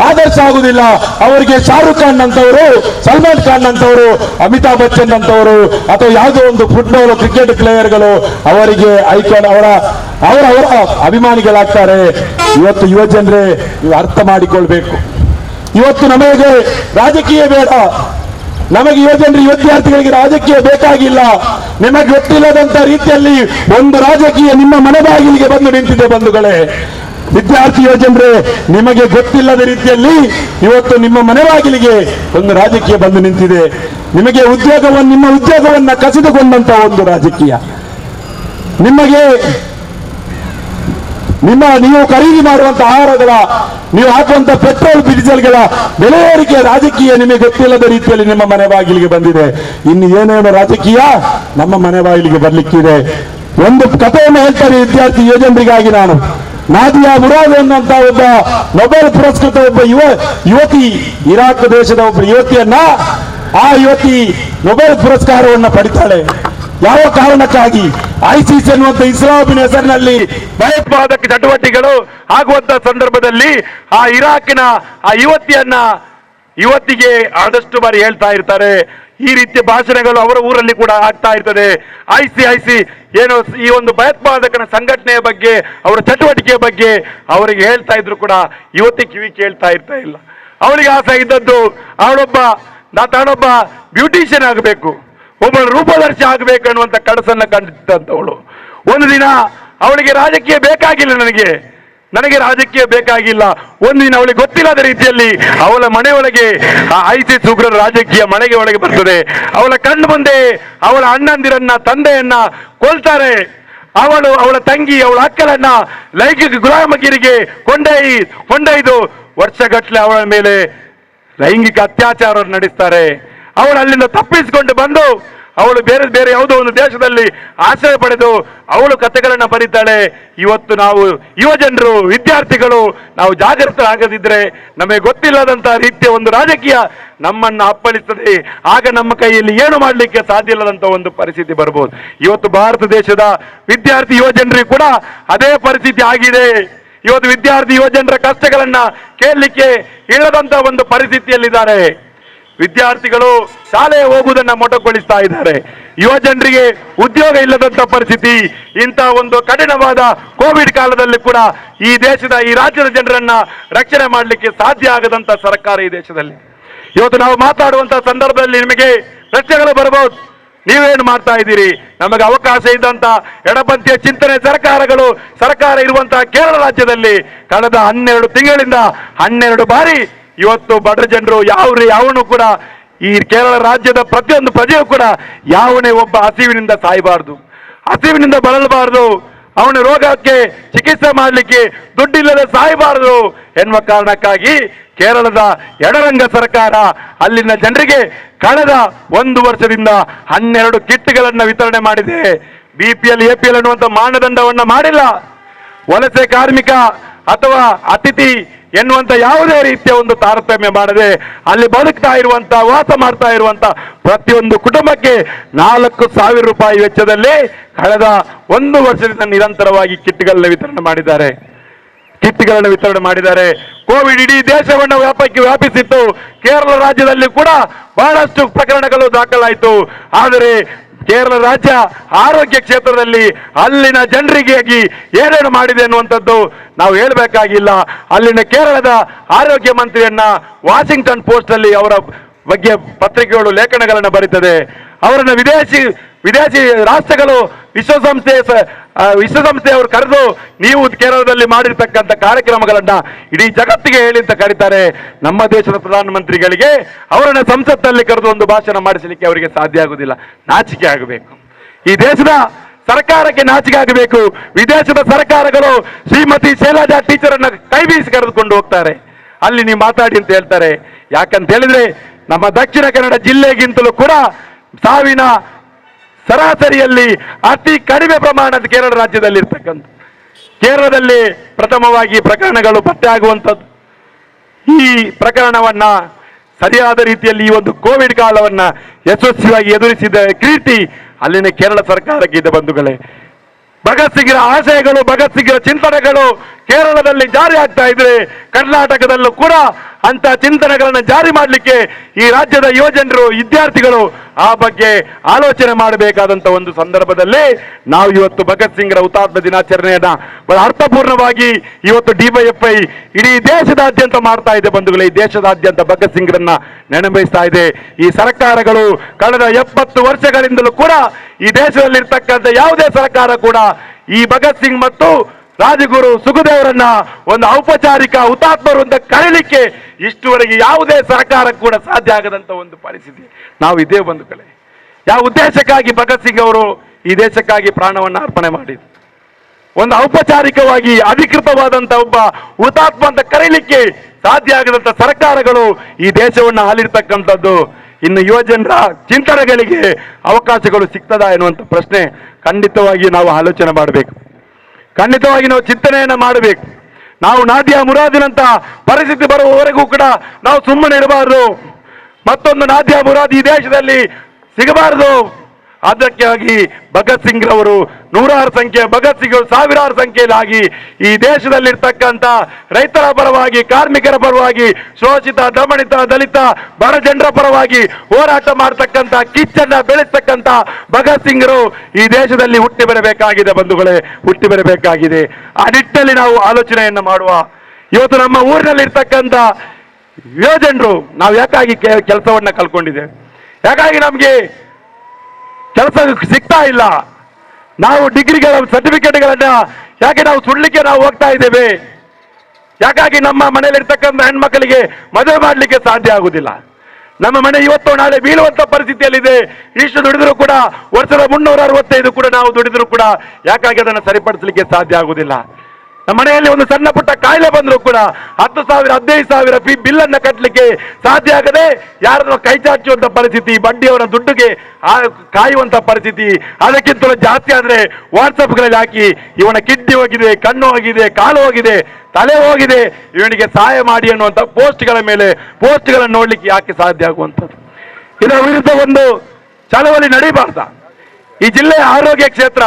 ಆದರ್ಶ ಆಗುದಿಲ್ಲ. ಅವರಿಗೆ ಶಾರುಖ್ ಖಾನ್ ಅಂತವರು, ಸಲ್ಮಾನ್ ಖಾನ್ ಅಂತವರು, ಅಮಿತಾಬ್ ಬಚ್ಚನ್ ಅಂತವರು ಅಥವಾ ಯಾವುದೋ ಒಂದು ಫುಟ್ಬಾಲ್ ಕ್ರಿಕೆಟ್ ಪ್ಲೇಯರ್ಗಳು ಅವರಿಗೆ ಐಕಾನ್, ಅವರ ಅಭಿಮಾನಿಗಳಾಗ್ತಾರೆ. ಇವತ್ತು ಯುವ ಜನರೇ ನೀವು ಅರ್ಥ ಮಾಡಿಕೊಳ್ಬೇಕು. ಇವತ್ತು ನಮಗೆ ರಾಜಕೀಯ ಬೇಡ, ನಮಗೆ ಯುವಜನರಿಗೆ ವಿದ್ಯಾರ್ಥಿಗಳಿಗೆ ರಾಜಕೀಯ ಬೇಕಾಗಿಲ್ಲ. ನಿಮಗೆ ಗೊತ್ತಿಲ್ಲದಂತ ರೀತಿಯಲ್ಲಿ ಒಂದು ರಾಜಕೀಯ ನಿಮ್ಮ ಮನೆ ಬಾಗಿಲಿಗೆ ಬಂದು ನಿಂತಿದೆ ಬಂಧುಗಳೇ. ವಿದ್ಯಾರ್ಥಿ ಯುವಜನರೇ, ನಿಮಗೆ ಗೊತ್ತಿಲ್ಲದ ರೀತಿಯಲ್ಲಿ ಇವತ್ತು ನಿಮ್ಮ ಮನೆ ಬಾಗಿಲಿಗೆ ಒಂದು ರಾಜಕೀಯ ಬಂದು ನಿಂತಿದೆ. ನಿಮಗೆ ನಿಮ್ಮ ಉದ್ಯೋಗವನ್ನ ಕಸಿದುಕೊಂಡಂತ ಒಂದು ರಾಜಕೀಯ, ನೀವು ಖರೀದಿ ಮಾಡುವಂತ ಆಹಾರಗಳ, ನೀವು ಹಾಕುವಂತ ಪೆಟ್ರೋಲ್ ಡೀಸೆಲ್ಗಳ ಬೆಲೆ ಏರಿಕೆ ರಾಜಕೀಯ ನಿಮಗೆ ಗೊತ್ತಿಲ್ಲದ ರೀತಿಯಲ್ಲಿ ನಿಮ್ಮ ಮನೆ ಬಾಗಿಲಿಗೆ ಬಂದಿದೆ. ಇನ್ನು ಏನೇನು ರಾಜಕೀಯ ನಮ್ಮ ಮನೆ ಬಾಗಿಲಿಗೆ ಬರ್ಲಿಕ್ಕಿದೆ. ಒಂದು ಕಥೆಯನ್ನು ಹೇಳ್ತಾರೆ ವಿದ್ಯಾರ್ಥಿ ಯುವಜನರಿಗಾಗಿ. ನಾನು ನಾದಿಯಾ ಮುರಾದ್ ಅನ್ನಂತ ಒಬ್ಬ ನೊಬೆಲ್ ಪುರಸ್ಕೃತ ಒಬ್ಬ ಯುವತಿ, ಇರಾಕ್ ದೇಶದ ಒಬ್ಬ ಯುವತಿಯನ್ನ, ಆ ಯುವತಿ ನೊಬೆಲ್ ಪುರಸ್ಕಾರವನ್ನ ಪಡಿತಾಳೆ. ಯಾವ ಕಾರಣಕ್ಕಾಗಿ? ಐಸಿಸ್ ಎನ್ನುವಂತ ಇಸ್ಲಾಮಿನ ಹೆಸರಿನಲ್ಲಿ ಭಯೋತ್ಪಾದಕ ಚಟುವಟಿಕೆಗಳು ಆಗುವಂತ ಸಂದರ್ಭದಲ್ಲಿ ಆ ಇರಾಕಿನ ಆ ಯುವತಿಗೆ ಆದಷ್ಟು ಬಾರಿ ಹೇಳ್ತಾ ಇರ್ತಾರೆ. ಈ ರೀತಿಯ ಭಾಷಣಗಳು ಅವರ ಊರಲ್ಲಿ ಕೂಡ ಆಗ್ತಾ ಇರ್ತದೆ. ಐಸಿ ಏನು ಈ ಒಂದು ಭಯೋತ್ಪಾದಕನ ಸಂಘಟನೆಯ ಬಗ್ಗೆ, ಅವರ ಚಟುವಟಿಕೆಯ ಬಗ್ಗೆ ಅವರಿಗೆ ಹೇಳ್ತಾ ಇದ್ರು ಕೂಡ ಯುವತಿ ಕಿವಿ ಕೇಳ್ತಾ ಇಲ್ಲ. ಅವಳಿಗೆ ಆಸೆ ಇದ್ದದ್ದು ತಾನೊಬ್ಬ ಬ್ಯೂಟಿಷಿಯನ್ ಆಗಬೇಕು, ಒಬ್ಬ ರೂಪದರ್ಶಿ ಆಗಬೇಕು ಅನ್ನುವಂಥ ಕನಸನ್ನ ಕಂಡಿದ್ದಂಥವಳು. ಒಂದು ದಿನ ಅವಳಿಗೆ ರಾಜಕೀಯ ಬೇಕಾಗಿಲ್ಲ, ನನಗೆ ರಾಜಕೀಯ ಬೇಕಾಗಿಲ್ಲ. ಒಂದು ದಿನ ಅವಳಿಗೆ ಗೊತ್ತಿಲ್ಲದ ರೀತಿಯಲ್ಲಿ ಅವಳ ಮನೆಯೊಳಗೆ ಐಸಿಸ್ ಉಗ್ರರ ರಾಜಕೀಯ ಮನೆಗೆ ಒಳಗೆ ಬರ್ತದೆ. ಅವಳ ಕಣ್ಣು ಮುಂದೆ ಅವಳ ಅಣ್ಣಂದಿರನ್ನ, ತಂದೆಯನ್ನ ಕೊಲ್ತಾರೆ. ಅವಳ ತಂಗಿ, ಅವಳ ಅಕ್ಕಳನ್ನ ಲೈಂಗಿಕ ಗುಲಾಮಗಿರಿಗೆ ಕೊಂಡೊಯ್ದು ವರ್ಷಗಟ್ಟಲೆ ಅವಳ ಮೇಲೆ ಲೈಂಗಿಕ ಅತ್ಯಾಚಾರ ನಡೆಸ್ತಾರೆ. ಅವಳು ಅಲ್ಲಿಂದ ತಪ್ಪಿಸಿಕೊಂಡು ಬಂದು ಅವಳು ಬೇರೆ ಯಾವುದೋ ಒಂದು ದೇಶದಲ್ಲಿ ಆಶ್ರಯ ಪಡೆದು ಅವಳು ಕಥೆಗಳನ್ನ ಬರೀತಾಳೆ. ಇವತ್ತು ನಾವು ಯುವ ಜನರು, ವಿದ್ಯಾರ್ಥಿಗಳು ನಾವು ಜಾಗೃತರಾಗದಿದ್ರೆ ನಮಗೆ ಗೊತ್ತಿಲ್ಲದಂತಹ ರೀತಿಯ ಒಂದು ರಾಜಕೀಯ ನಮ್ಮನ್ನ ಅಪ್ಪಳಿಸ್ತದೆ. ಆಗ ನಮ್ಮ ಕೈಯಲ್ಲಿ ಏನು ಮಾಡಲಿಕ್ಕೆ ಸಾಧ್ಯ ಇಲ್ಲದಂತ ಒಂದು ಪರಿಸ್ಥಿತಿ ಬರ್ಬೋದು. ಇವತ್ತು ಭಾರತ ದೇಶದ ವಿದ್ಯಾರ್ಥಿ ಯುವ ಜನರಿಗೂ ಕೂಡ ಅದೇ ಪರಿಸ್ಥಿತಿ ಆಗಿದೆ. ಇವತ್ತು ವಿದ್ಯಾರ್ಥಿ ಯುವ ಜನರ ಕಷ್ಟಗಳನ್ನ ಕೇಳಲಿಕ್ಕೆ ಇಲ್ಲದಂತ ಒಂದು ಪರಿಸ್ಥಿತಿಯಲ್ಲಿದ್ದಾರೆ. ವಿದ್ಯಾರ್ಥಿಗಳು ಶಾಲೆಗೆ ಹೋಗುವುದನ್ನ ಮೊಟಕುಗೊಳಿಸ್ತಾ ಇದ್ದಾರೆ. ಯುವ ಜನರಿಗೆ ಉದ್ಯೋಗ ಇಲ್ಲದಂತ ಪರಿಸ್ಥಿತಿ. ಇಂಥ ಒಂದು ಕಠಿಣವಾದ ಕೋವಿಡ್ ಕಾಲದಲ್ಲಿ ಕೂಡ ಈ ರಾಜ್ಯದ ಜನರನ್ನ ರಕ್ಷಣೆ ಮಾಡಲಿಕ್ಕೆ ಸಾಧ್ಯ ಆಗದಂತ ಸರ್ಕಾರ ಈ ದೇಶದಲ್ಲಿ. ಇವತ್ತು ನಾವು ಮಾತಾಡುವಂತ ಸಂದರ್ಭದಲ್ಲಿ ನಿಮಗೆ ಪ್ರಶ್ನೆಗಳು ಬರಬಹುದು. ನೀವೇನು ಮಾಡ್ತಾ ಇದ್ದೀರಿ? ನಮಗೆ ಅವಕಾಶ ಇದ್ದಂತ ಎಡಪಂಥೀಯ ಚಿಂತನೆ ಸರ್ಕಾರ ಇರುವಂತಹ ಕೇರಳ ರಾಜ್ಯದಲ್ಲಿ ಕಳೆದ 12 ತಿಂಗಳಿಂದ 12 ಬಾರಿ ಇವತ್ತು ಬಡ ಜನರು ಯಾವನು ಕೂಡ ಈ ಕೇರಳ ರಾಜ್ಯದ ಪ್ರತಿಯೊಂದು ಪ್ರಜೆಯೂ ಕೂಡ ಯಾವನೇ ಒಬ್ಬ ಹಸಿವಿನಿಂದ ಸಾಯಬಾರದು, ಹಸಿವಿನಿಂದ ಬಳಲಬಾರದು, ಅವನ ರೋಗಕ್ಕೆ ಚಿಕಿತ್ಸೆ ಮಾಡಲಿಕ್ಕೆ ದುಡ್ಡಿಲ್ಲದೆ ಸಾಯಬಾರದು ಎನ್ನುವ ಕಾರಣಕ್ಕಾಗಿ ಕೇರಳದ ಎಡರಂಗ ಸರ್ಕಾರ ಅಲ್ಲಿನ ಜನರಿಗೆ ಕಳೆದ 1 ವರ್ಷದಿಂದ 12 ಕಿಟ್ಗಳನ್ನ ವಿತರಣೆ ಮಾಡಿದೆ. BPL APL ಅನ್ನುವಂಥ ಮಾನದಂಡವನ್ನ ಮಾಡಿಲ್ಲ. ವಲಸೆ ಕಾರ್ಮಿಕ ಅಥವಾ ಅತಿಥಿ ಎನ್ನುವಂತ ಯಾವುದೇ ರೀತಿಯ ಒಂದು ತಾರತಮ್ಯ ಮಾಡದೆ ಅಲ್ಲಿ ಬದುಕ್ತಾ ಇರುವಂತ, ವಾಸ ಮಾಡ್ತಾ ಇರುವಂತ ಪ್ರತಿಯೊಂದು ಕುಟುಂಬಕ್ಕೆ 4,000 ರೂಪಾಯಿ ವೆಚ್ಚದಲ್ಲಿ ಕಳೆದ 1 ವರ್ಷದಿಂದ ನಿರಂತರವಾಗಿ ಕಿಟ್ಗಳನ್ನ ವಿತರಣೆ ಮಾಡಿದ್ದಾರೆ. ಕೋವಿಡ್ ಇಡೀ ದೇಶವನ್ನು ವ್ಯಾಪಿಸಿತ್ತು. ಕೇರಳ ರಾಜ್ಯದಲ್ಲಿ ಕೂಡ ಬಹಳಷ್ಟು ಪ್ರಕರಣಗಳು ದಾಖಲಾಯಿತು. ಆದರೆ ಕೇರಳ ರಾಜ್ಯ ಆರೋಗ್ಯ ಕ್ಷೇತ್ರದಲ್ಲಿ ಅಲ್ಲಿನ ಜನರಿಗೆ ಏನೇನು ಮಾಡಿದೆ ಅನ್ನುವಂಥದ್ದು ನಾವು ಹೇಳಬೇಕಾಗಿಲ್ಲ. ಅಲ್ಲಿನ ಕೇರಳದ ಆರೋಗ್ಯ ಮಂತ್ರಿಯನ್ನ ವಾಷಿಂಗ್ಟನ್ ಪೋಸ್ಟ್ ಅಲ್ಲಿ ಅವರ ಬಗ್ಗೆ ಪತ್ರಿಕೆಗಳು ಲೇಖನಗಳನ್ನು ಬರೀತದೆ. ಅವರನ್ನ ವಿದೇಶಿ ರಾಷ್ಟ್ರಗಳು ವಿಶ್ವಸಂಸ್ಥೆ ಅವರು ಕರೆದು ನೀವು ಕೇರಳದಲ್ಲಿ ಮಾಡಿರ್ತಕ್ಕಂಥ ಕಾರ್ಯಕ್ರಮಗಳನ್ನ ಇಡೀ ಜಗತ್ತಿಗೆ ಹೇಳಿ ಅಂತ ಕರೀತಾರೆ. ನಮ್ಮ ದೇಶದ ಪ್ರಧಾನಮಂತ್ರಿಗಳಿಗೆ ಅವರನ್ನ ಸಂಸತ್ತಲ್ಲಿ ಕರೆದು ಒಂದು ಭಾಷಣ ಮಾಡಿಸಲಿಕ್ಕೆ ಅವರಿಗೆ ಸಾಧ್ಯ ಆಗುವುದಿಲ್ಲ. ನಾಚಿಕೆ ಆಗಬೇಕು. ಈ ದೇಶದ ಸರ್ಕಾರಕ್ಕೆ ನಾಚಿಕೆ ಆಗಬೇಕು. ವಿದೇಶದ ಸರ್ಕಾರಗಳು ಶ್ರೀಮತಿ ಶೈಲಜಾ ಟೀಚರ್ ಅನ್ನ ಕೈ ಬೀಸಿ ಕರೆದುಕೊಂಡು ಹೋಗ್ತಾರೆ. ಅಲ್ಲಿ ನೀವು ಮಾತಾಡಿ ಅಂತ ಹೇಳ್ತಾರೆ. ಯಾಕಂತ ಹೇಳಿದ್ರೆ ನಮ್ಮ ದಕ್ಷಿಣ ಕನ್ನಡ ಜಿಲ್ಲೆಗಿಂತಲೂ ಕೂಡ ಸಾವಿನ ಸರಾಸರಿಯಲ್ಲಿ ಅತಿ ಕಡಿಮೆ ಪ್ರಮಾಣದ ಕೇರಳ ರಾಜ್ಯದಲ್ಲಿ ಇರ್ತಕ್ಕಂಥ, ಕೇರಳದಲ್ಲಿ ಪ್ರಥಮವಾಗಿ ಪ್ರಕರಣಗಳು ಪತ್ತೆ ಆಗುವಂಥದ್ದು. ಈ ಪ್ರಕರಣವನ್ನ ಸರಿಯಾದ ರೀತಿಯಲ್ಲಿ ಈ ಒಂದು ಕೋವಿಡ್ ಕಾಲವನ್ನ ಯಶಸ್ವಿಯಾಗಿ ಎದುರಿಸಿದ ಕೀರ್ತಿ ಅಲ್ಲಿನ ಕೇರಳ ಸರ್ಕಾರಕ್ಕೆ ಇದೆ ಬಂಧುಗಳೇ. ಭಗತ್ ಸಿಂಗ್ರ ಆಶಯಗಳು, ಭಗತ್ ಸಿಂಗ್ರ ಚಿಂತನೆಗಳು ಕೇರಳದಲ್ಲಿ ಜಾರಿ ಆಗ್ತಾ ಇದ್ರೆ ಕರ್ನಾಟಕದಲ್ಲೂ ಕೂಡ ಅಂತ ಚಿಂತನೆಗಳನ್ನು ಜಾರಿ ಮಾಡಲಿಕ್ಕೆ ಈ ರಾಜ್ಯದ ಯುವಜನರು, ವಿದ್ಯಾರ್ಥಿಗಳು ಆ ಬಗ್ಗೆ ಆಲೋಚನೆ ಮಾಡಬೇಕಾದಂತ ಒಂದು ಸಂದರ್ಭದಲ್ಲಿ ನಾವು ಇವತ್ತು ಭಗತ್ ಸಿಂಗ್ರ ಹುತಾತ್ಮ ದಿನಾಚರಣೆಯನ್ನ ಬಹಳ ಅರ್ಥಪೂರ್ಣವಾಗಿ ಇವತ್ತು ಡಿವೈಎಫ್ಐ ಇಡೀ ದೇಶದಾದ್ಯಂತ ಮಾಡ್ತಾ ಇದೆ ಬಂಧುಗಳೇ. ಈ ದೇಶದಾದ್ಯಂತ ಭಗತ್ ಸಿಂಗ್ರನ್ನ ನೆನಪಿಸ್ತಾ ಇದೆ. ಈ ಸರ್ಕಾರಗಳು ಕಳೆದ 70 ವರ್ಷಗಳಿಂದಲೂ ಕೂಡ ಈ ದೇಶದಲ್ಲಿರ್ತಕ್ಕಂಥ ಯಾವುದೇ ಸರ್ಕಾರ ಕೂಡ ಈ ಭಗತ್ ಸಿಂಗ್ ಮತ್ತು ರಾಜಗುರು ಸುಖದೇವರನ್ನ ಒಂದು ಔಪಚಾರಿಕ ಹುತಾತ್ಮರು ಅಂತ ಕರೀಲಿಕ್ಕೆ ಇಷ್ಟುವರೆಗೆ ಯಾವುದೇ ಸರ್ಕಾರ ಕೂಡ ಸಾಧ್ಯ ಆಗದಂತ ಒಂದು ಪರಿಸ್ಥಿತಿ ನಾವು ಇದೇ ಬಂಧುಗಳೇ. ಯಾವ ಉದ್ದೇಶಕ್ಕಾಗಿ ಭಗತ್ ಸಿಂಗ್ ಅವರು ಈ ದೇಶಕ್ಕಾಗಿ ಪ್ರಾಣವನ್ನು ಅರ್ಪಣೆ ಮಾಡಿದ್ರು? ಒಂದು ಔಪಚಾರಿಕವಾಗಿ ಅಧಿಕೃತವಾದಂತ ಒಬ್ಬ ಹುತಾತ್ಮ ಅಂತ ಕರೀಲಿಕ್ಕೆ ಸಾಧ್ಯ ಆಗದಂತ ಸರ್ಕಾರಗಳು ಈ ದೇಶವನ್ನು ಆಳಿರ್ತಕ್ಕಂಥದ್ದು. ಇನ್ನು ಯುವಜನರ ಚಿಂತನೆಗಳಿಗೆ ಅವಕಾಶಗಳು ಸಿಗ್ತದಾ ಎನ್ನುವಂತ ಪ್ರಶ್ನೆ ಖಂಡಿತವಾಗಿ ನಾವು ಆಲೋಚನೆ ಮಾಡಬೇಕು. ಖಂಡಿತವಾಗಿ ನಾವು ಚಿಂತನೆಯನ್ನ ಮಾಡಬೇಕು. ನಾವು ನಾದಿಯಾ ಮುರಾದಿನಂತ ಪರಿಸ್ಥಿತಿ ಬರುವವರೆಗೂ ಕೂಡ ನಾವು ಸುಮ್ಮನೆ ಇರಬಾರದು. ಮತ್ತೊಂದು ನಾದಿಯಾ ಮುರಾದ್ ಈ ದೇಶದಲ್ಲಿ ಸಿಗಬಾರದು. ಅದಕ್ಕಾಗಿ ಭಗತ್ ಸಿಂಗ್ ರವರು ನೂರಾರು ಸಂಖ್ಯೆ, ಭಗತ್ ಸಿಂಗ್ ಸಾವಿರಾರು ಸಂಖ್ಯೆಯಲ್ಲಿ ಈ ದೇಶದಲ್ಲಿರ್ತಕ್ಕಂಥ ರೈತರ ಪರವಾಗಿ, ಕಾರ್ಮಿಕರ ಪರವಾಗಿ, ಶೋಷಿತ, ದಮನಿತ, ದಲಿತ, ಬಡ ಜನರ ಪರವಾಗಿ ಹೋರಾಟ ಮಾಡತಕ್ಕಂಥ, ಕಿಚ್ಚನ್ನ ಬೆಳೆಸ್ತಕ್ಕಂಥ ಭಗತ್ ಸಿಂಗ್ರು ಈ ದೇಶದಲ್ಲಿ ಹುಟ್ಟಿ ಬರಬೇಕಾಗಿದೆ ಬಂಧುಗಳೇ, ಹುಟ್ಟಿ ಬರಬೇಕಾಗಿದೆ. ಆ ನಿಟ್ಟಿನಲ್ಲಿ ನಾವು ಆಲೋಚನೆಯನ್ನ ಮಾಡುವ. ಇವತ್ತು ನಮ್ಮ ಊರಿನಲ್ಲಿರ್ತಕ್ಕಂಥ ಯುವಜನರು ನಾವು ಯಾಕಾಗಿ ಕೆಲಸವನ್ನ ಕಳ್ಕೊಂಡಿದ್ದೇವೆ? ಯಾಕಾಗಿ ನಮಗೆ ಕೆಲಸ ಸಿಗ್ತಾ ಇಲ್ಲ? ನಾವು ಡಿಗ್ರಿಗಳ ಸರ್ಟಿಫಿಕೇಟ್ಗಳನ್ನ ಯಾಕೆ ನಾವು ಸುಡ್ಲಿಕ್ಕೆ ನಾವು ಹೋಗ್ತಾ ಇದ್ದೇವೆ? ಯಾಕಾಗಿ ನಮ್ಮ ಮನೆಯಲ್ಲಿರ್ತಕ್ಕಂಥ ಹೆಣ್ಮಕ್ಕಳಿಗೆ ಮದುವೆ ಮಾಡಲಿಕ್ಕೆ ಸಾಧ್ಯ ಆಗುದಿಲ್ಲ? ನಮ್ಮ ಮನೆ ಇವತ್ತು ನಾಳೆ ಬೀಳುವಂತ ಪರಿಸ್ಥಿತಿಯಲ್ಲಿದೆ. ಇಷ್ಟು ದುಡಿದ್ರು ಕೂಡ ವರ್ಷದ 365 ಕೂಡ ನಾವು ದುಡಿದ್ರು ಕೂಡ ಯಾಕಾಗಿ ಅದನ್ನು ಸರಿಪಡಿಸಲಿಕ್ಕೆ ಸಾಧ್ಯ ಆಗುದಿಲ್ಲ? ನಮ್ಮ ಮನೆಯಲ್ಲಿ ಒಂದು ಸಣ್ಣ ಪುಟ್ಟ ಕಾಯಿಲೆ ಬಂದರೂ ಕೂಡ 10,000 15,000 ಬಿಲ್ ಅನ್ನ ಕಟ್ಟಲಿಕ್ಕೆ ಸಾಧ್ಯ ಆಗದೆ ಯಾರನ್ನು ಕೈ ಚಾಚುವಂತ ಪರಿಸ್ಥಿತಿ, ಬಡ್ಡಿಯವರ ದುಡ್ಡುಗೆ ಕಾಯುವಂತ ಪರಿಸ್ಥಿತಿ. ಅದಕ್ಕಿಂತಲೂ ಜಾಸ್ತಿ ಆದ್ರೆ ವಾಟ್ಸಪ್ಗಳಲ್ಲಿ ಹಾಕಿ ಇವನ ಕಿಡ್ನಿ ಹೋಗಿದೆ, ಕಣ್ಣು ಹೋಗಿದೆ, ಕಾಲು ಹೋಗಿದೆ, ತಲೆ ಹೋಗಿದೆ, ಇವನಿಗೆ ಸಹಾಯ ಮಾಡಿ ಅನ್ನುವಂಥ ಪೋಸ್ಟ್ಗಳ ಮೇಲೆ ಪೋಸ್ಟ್ಗಳನ್ನು ನೋಡ್ಲಿಕ್ಕೆ ಯಾಕೆ ಸಾಧ್ಯ ಆಗುವಂಥದ್ದು? ಇದರ ವಿರುದ್ಧ ಒಂದು ಚಳವಳಿ ನಡೀಬಾರ್ದ? ಈ ಜಿಲ್ಲೆಯ ಆರೋಗ್ಯ ಕ್ಷೇತ್ರ